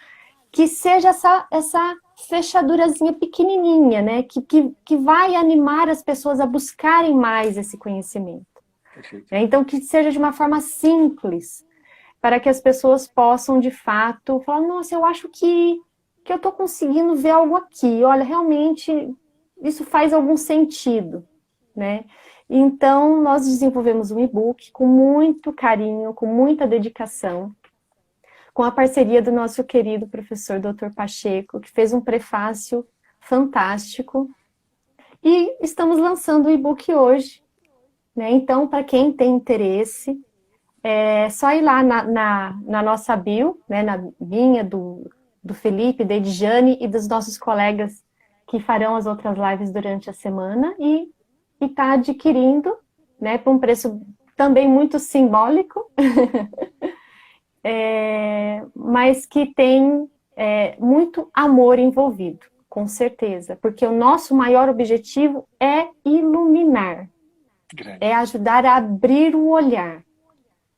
que seja essa fechadurazinha pequenininha, né, que vai animar as pessoas a buscarem mais esse conhecimento. Então, que seja de uma forma simples, para que as pessoas possam, de fato, falar, nossa, eu acho que eu estou conseguindo ver algo aqui, olha, realmente isso faz algum sentido, né? Então, nós desenvolvemos um e-book com muito carinho, com muita dedicação, com a parceria do nosso querido professor Dr. Pacheco, que fez um prefácio fantástico, e estamos lançando o e-book hoje, né? Então, para quem tem interesse, é só ir lá na nossa bio, né? Na minha, do Felipe, da Edjane e dos nossos colegas que farão as outras lives durante a semana e está adquirindo, né, por um preço também muito simbólico, mas que tem muito amor envolvido, com certeza, porque o nosso maior objetivo é iluminar, é ajudar a abrir o olhar,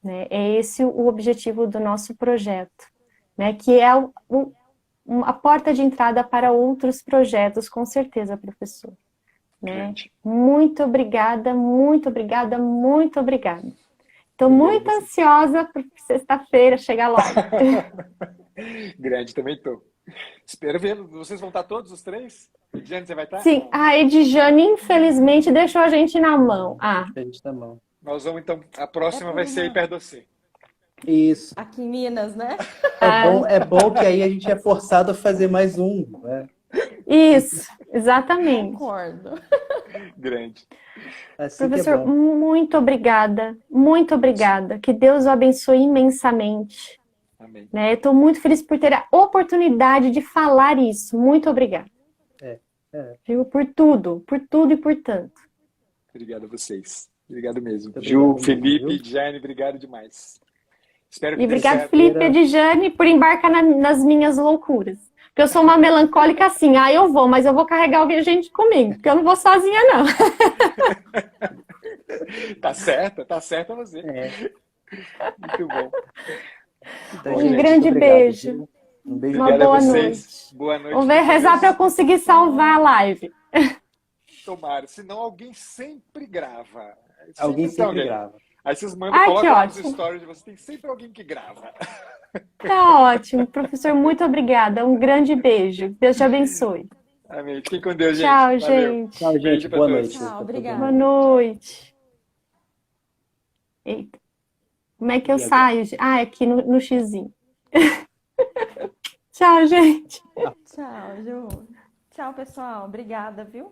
né? É esse o objetivo do nosso projeto, né, que é a porta de entrada para outros projetos, com certeza, professor. Né? Muito obrigada, muito obrigada, muito obrigada. Estou muito ansiosa para sexta-feira chegar logo. Grande, também tô. Espero ver. Vocês vão estar todos os três? Ediane, você vai estar? Sim, a Edjane, infelizmente, deixou a gente na mão. Ah, A gente tá bom. Nós vamos, então. A próxima É vai ser aí uma- perto de você. Isso. Aqui em Minas, né? É bom que aí a gente é forçado a fazer mais um, né? isso, exatamente. Concordo. Grande. Assim que é Professor, bom. muito obrigada, muito obrigada. Que Deus o abençoe imensamente. Amém. Né? Eu estou muito feliz por ter a oportunidade de falar isso. Muito obrigada. É. Viu? Por tudo e por tanto. Obrigado a vocês. Obrigado mesmo. Muito Ju, obrigado Felipe, mesmo, Ediane, obrigado demais. Espero que E dê obrigado, certo. Felipe e Edjane, por embarcar nas minhas loucuras. Porque eu sou uma melancólica assim, eu vou, mas eu vou carregar alguém gente comigo, porque eu não vou sozinha, não. Tá certa você. É. Muito bom. Então, Um gente, grande muito obrigado, beijo. viu? Um beijo. Uma Obrigado a boa vocês. noite. Boa noite. Vamos ver, pra rezar para eu vocês. conseguir salvar a live. Tomara. Senão alguém sempre grava. Alguém tem sempre alguém. grava. Aí vocês mandam, Ai, que colocam lá nos ótimo. stories de vocês. Tem sempre alguém que grava. Tá ótimo. Professor, muito obrigada. Um grande beijo. Deus te abençoe. Amém. Fiquem com Deus, gente. Tchau, Valeu. gente. Tchau, gente. Beijo pra Boa todos. noite. Tchau, pra todo obrigada. Boa mundo. noite. Eita. Como é que eu E agora? saio? É aqui no xizinho. Tchau, gente. Tchau, Ju. Tchau, pessoal. Obrigada, viu?